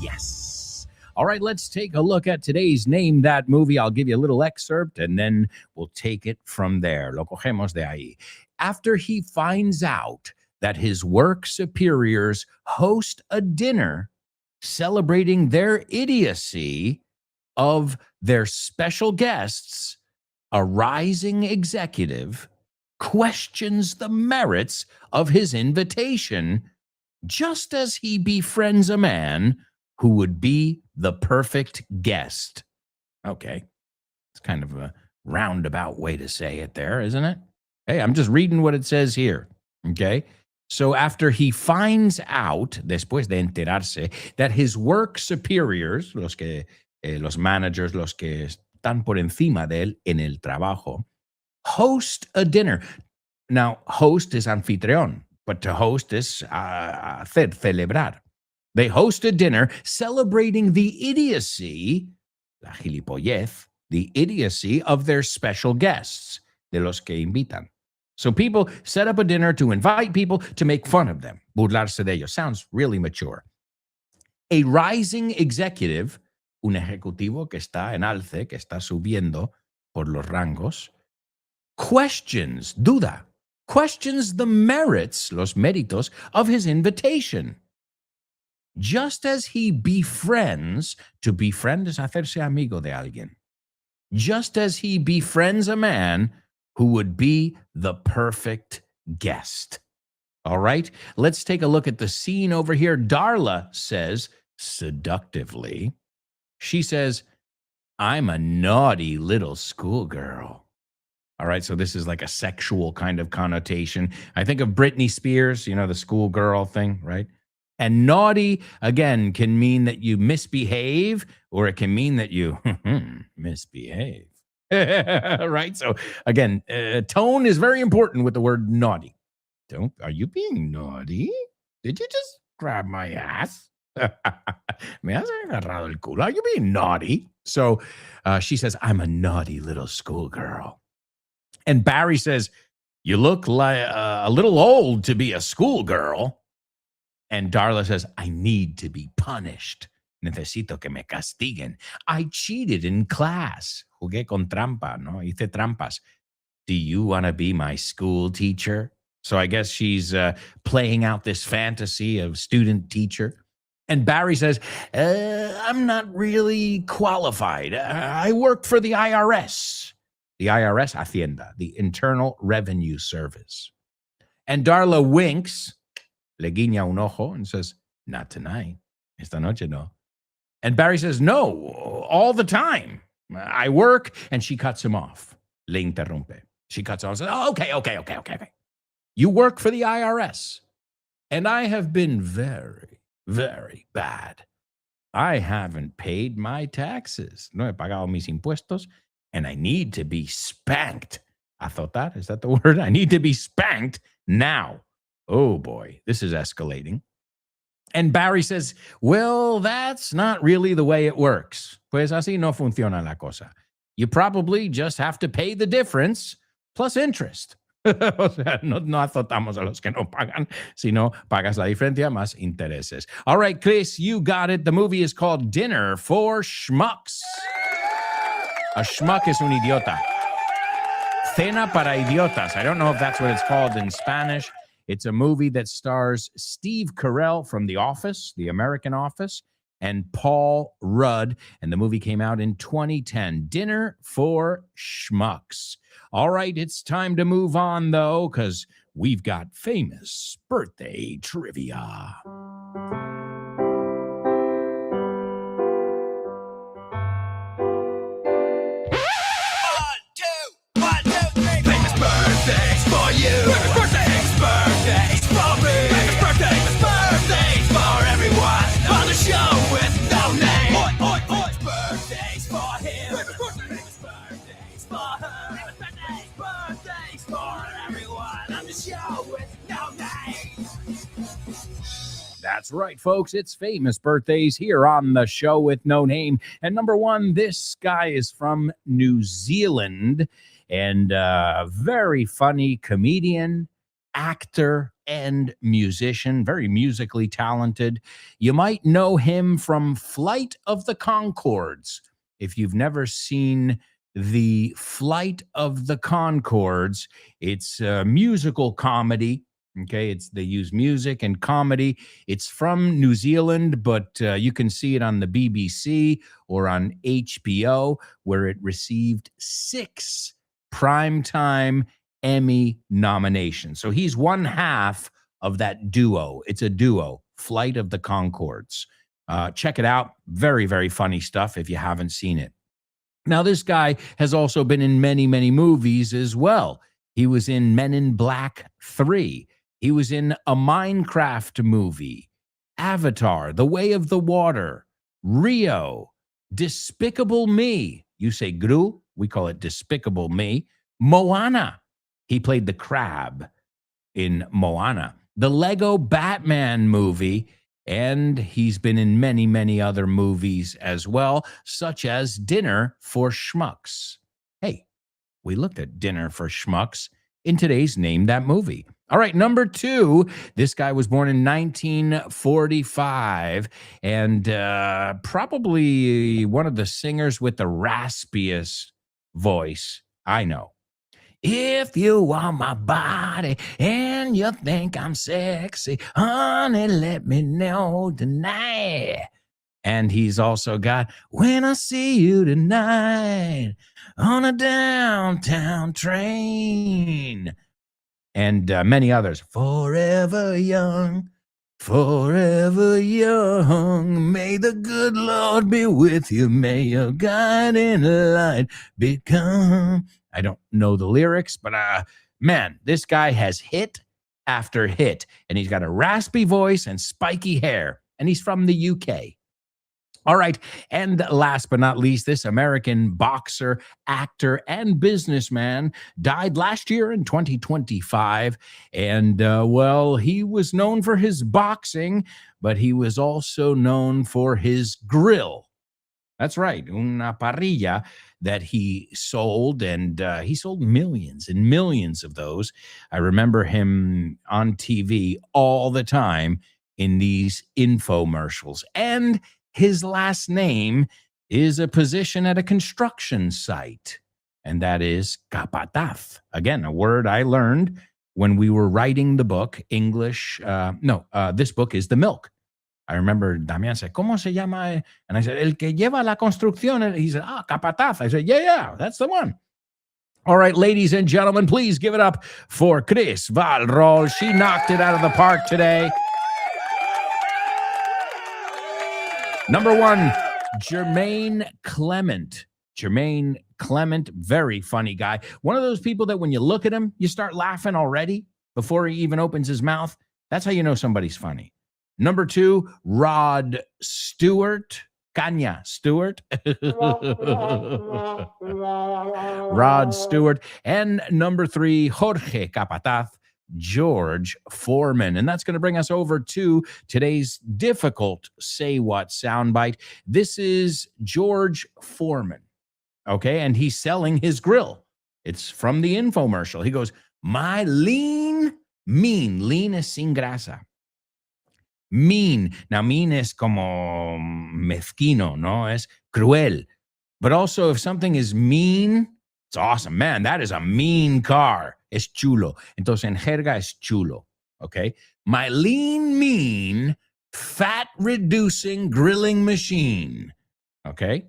Yes. All right, let's take a look at today's Name That Movie. I'll give you a little excerpt and then we'll take it from there. Lo cogemos de ahí. After he finds out that his work superiors host a dinner celebrating their idiocy of their special guests, a rising executive questions the merits of his invitation just as he befriends a man who would be the perfect guest. Okay, it's kind of a roundabout way to say it there, isn't it? Hey, I'm just reading what it says here, okay? So after he finds out, después de enterarse, that his work superiors, los managers, los que están por encima de él en el trabajo, host a dinner. Now, host is anfitrión, but to host is hacer, celebrar. They host a dinner celebrating the idiocy, la gilipollez, the idiocy of their special guests, de los que invitan. So people set up a dinner to invite people to make fun of them, burlarse de ellos. Sounds really mature. A rising executive, un ejecutivo que está en alce, que está subiendo por los rangos, questions the merits, los méritos of his invitation. Just as he befriends, to befriend es hacerse amigo de alguien. Just as he befriends a man who would be the perfect guest. All right, let's take a look at the scene over here. Darla says, seductively, she says, I'm a naughty little schoolgirl. All right, so this is like a sexual kind of connotation. I think of Britney Spears, you know, the schoolgirl thing, right? And naughty, again, can mean that you misbehave, or it can mean that you misbehave. Right? So, again, tone is very important with the word naughty. Are you being naughty? Did you just grab my ass? Me has agarrado el culo. Are you being naughty? So she says, I'm a naughty little schoolgirl. And Barry says, you look like a little old to be a schoolgirl. And Darla says, I need to be punished. Necesito que me castiguen. I cheated in class. Jugué con trampa, ¿no? Hice trampas. Do you want to be my school teacher? So I guess she's playing out this fantasy of student teacher. And Barry says, I'm not really qualified. I work for the IRS. The IRS, Hacienda, the Internal Revenue Service. And Darla winks, le guiña un ojo, and says, not tonight. Esta noche no. And Barry says, no, all the time. I work, and she cuts him off. Le interrumpe. She cuts off and says, oh, okay. You work for the IRS. And I have been very, very bad. I haven't paid my taxes. No he pagado mis impuestos. And I need to be spanked. Azotar, is that the word? I need to be spanked now. Oh boy, this is escalating. And Barry says, well, that's not really the way it works. Pues así no funciona la cosa. You probably just have to pay the difference plus interest. O sea, no azotamos a los que no pagan, sino pagas la diferencia más intereses. All right, Chris, you got it. The movie is called Dinner for Schmucks. A schmuck es un idiota. Cena para idiotas. I don't know if that's what it's called in Spanish. It's a movie that stars Steve Carell from The Office, The American Office, and Paul Rudd. And the movie came out in 2010. Dinner for Schmucks. All right, it's time to move on, though, because we've got famous birthday trivia. Birthdays for you. Birthdays for me. Birthdays for everyone on the show with no name. Birthdays for him. Birthdays for her. Birthdays for everyone on the show with no name. That's right, folks. It's famous birthdays here on the show with no name. And number one, this guy is from New Zealand. And very funny comedian, actor, and musician, very musically talented. You might know him from Flight of the Conchords. If you've never seen the Flight of the Conchords, it's a musical comedy. Okay, they use music and comedy. It's from New Zealand, but you can see it on the BBC or on HBO, where it received 6 Primetime Emmy nominations. So he's one half of that duo. It's a duo, Flight of the Conchords. Check it out. Very, very funny stuff if you haven't seen it. Now, this guy has also been in many, many movies as well. He was in Men in Black 3. He was in a Minecraft movie, Avatar, The Way of the Water, Rio, Despicable Me. You say Gru? We call it Despicable Me. Moana. He played the crab in Moana. The Lego Batman movie. And he's been in many, many other movies as well, such as Dinner for Schmucks. Hey, we looked at Dinner for Schmucks in today's Name That Movie. All right, number 2, this guy was born in 1945 and probably one of the singers with the raspiest voice I know. If you want my body and you think I'm sexy, honey, let me know tonight. And he's also got When I See You Tonight on a Downtown Train. And many others. Forever young, Forever young, may the good Lord be with you. May your guiding light become. I don't know the lyrics, but man, this guy has hit after hit, and he's got a raspy voice and spiky hair, and he's from the UK. All right. And last but not least, this American boxer, actor, and businessman died last year in 2025. And, well, he was known for his boxing, but he was also known for his grill. That's right, una parrilla that he sold, and he sold millions and millions of those. I remember him on TV all the time in these infomercials. And his last name is a position at a construction site, and that is capataz. Again, a word I learned when we were writing the book, English. This book is The Milk. I remember Damian said, ¿Cómo se llama? And I said, El que lleva la construcción. He said, capataz. I said, yeah, that's the one. All right, ladies and gentlemen, please give it up for Chris Valrol. She knocked it out of the park today. Number one, Jermaine Clement. Jermaine Clement, very funny guy. One of those people that when you look at him, you start laughing already before he even opens his mouth. That's how you know somebody's funny. Number two, Rod Stewart. Kanya Stewart. Rod Stewart. And number three, Jorge Capataz. George Foreman. And that's going to bring us over to today's difficult Say What soundbite. This is George Foreman, okay? And he's selling his grill. It's from the infomercial. He goes, my lean is sin grasa. Mean. Now, mean is como mezquino, no? Es cruel. But also, if something is mean, it's awesome. Man, that is a mean car. Es chulo. Entonces, en jerga es chulo. Okay? My lean, mean, fat-reducing grilling machine. Okay?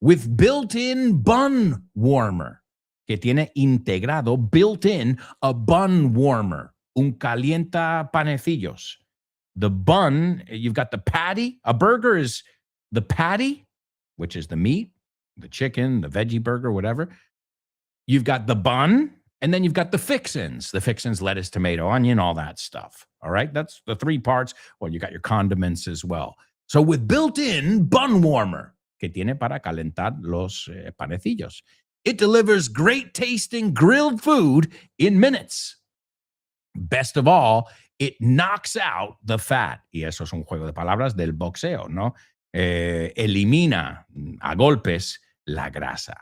With built-in bun warmer. Que tiene integrado, built-in, a bun warmer. Un calienta panecillos. The bun, you've got the patty. A burger is the patty, which is the meat, the chicken, the veggie burger, whatever. You've got the bun, and then you've got the fixins. The fixins, lettuce, tomato, onion, all that stuff. All right, that's the three parts. Well, you got your condiments as well. So with built-in bun warmer, que tiene para calentar los panecillos. It delivers great-tasting grilled food in minutes. Best of all, it knocks out the fat. Y eso es un juego de palabras del boxeo, ¿no? Elimina a golpes la grasa.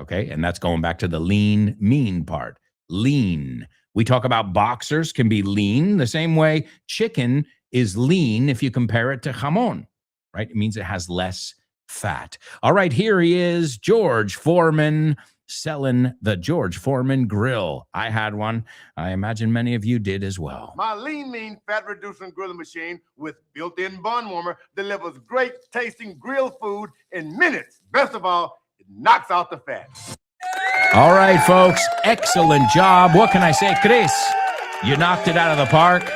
Okay, and that's going back to the lean, mean part. Lean. We talk about boxers can be lean the same way chicken is lean if you compare it to jamon, right? It means it has less fat. All right, here he is, George Foreman, selling the George Foreman grill. I had one. I imagine many of you did as well. My lean, mean, fat-reducing grilling machine with built-in bun warmer delivers great-tasting grilled food in minutes. Best of all, it knocks out the fat. All right, folks. Excellent job. What can I say, Chris? You knocked it out of the park.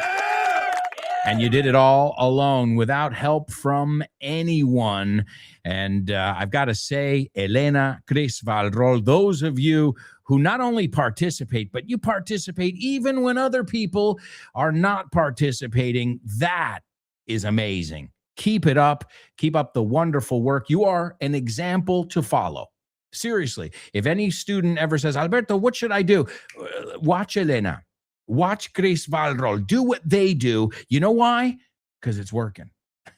And you did it all alone without help from anyone. And I've got to say, Elena, Chris Valrol, those of you who not only participate, but you participate even when other people are not participating, that is amazing. Keep it up. Keep up the wonderful work. You are an example to follow. Seriously, if any student ever says, Alberto, what should I do? Watch Elena. Watch Chris Valrol. Do what they do. You know why? Because it's working.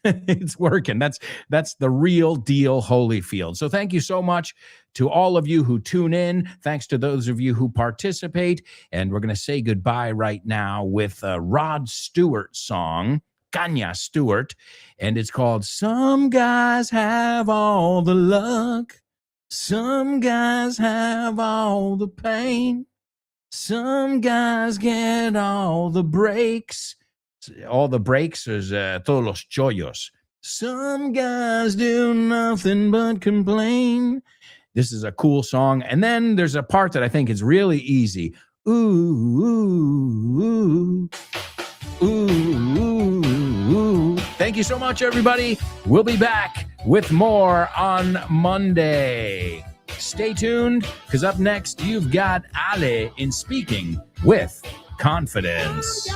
It's working. That's the real deal, Holyfield. So thank you so much to all of you who tune in. Thanks to those of you who participate. And we're going to say goodbye right now with a Rod Stewart song, Kanya Stewart. And it's called Some Guys Have All the Luck. Some guys have all the pain. Some guys get all the breaks. All the breaks is todos los chollos. Some guys do nothing but complain. This is a cool song. And then there's a part that I think is really easy. Ooh, ooh, ooh, ooh, ooh. Thank you so much, everybody. We'll be back with more on Monday. Stay tuned, because up next, you've got Ale in Speaking with Confidence.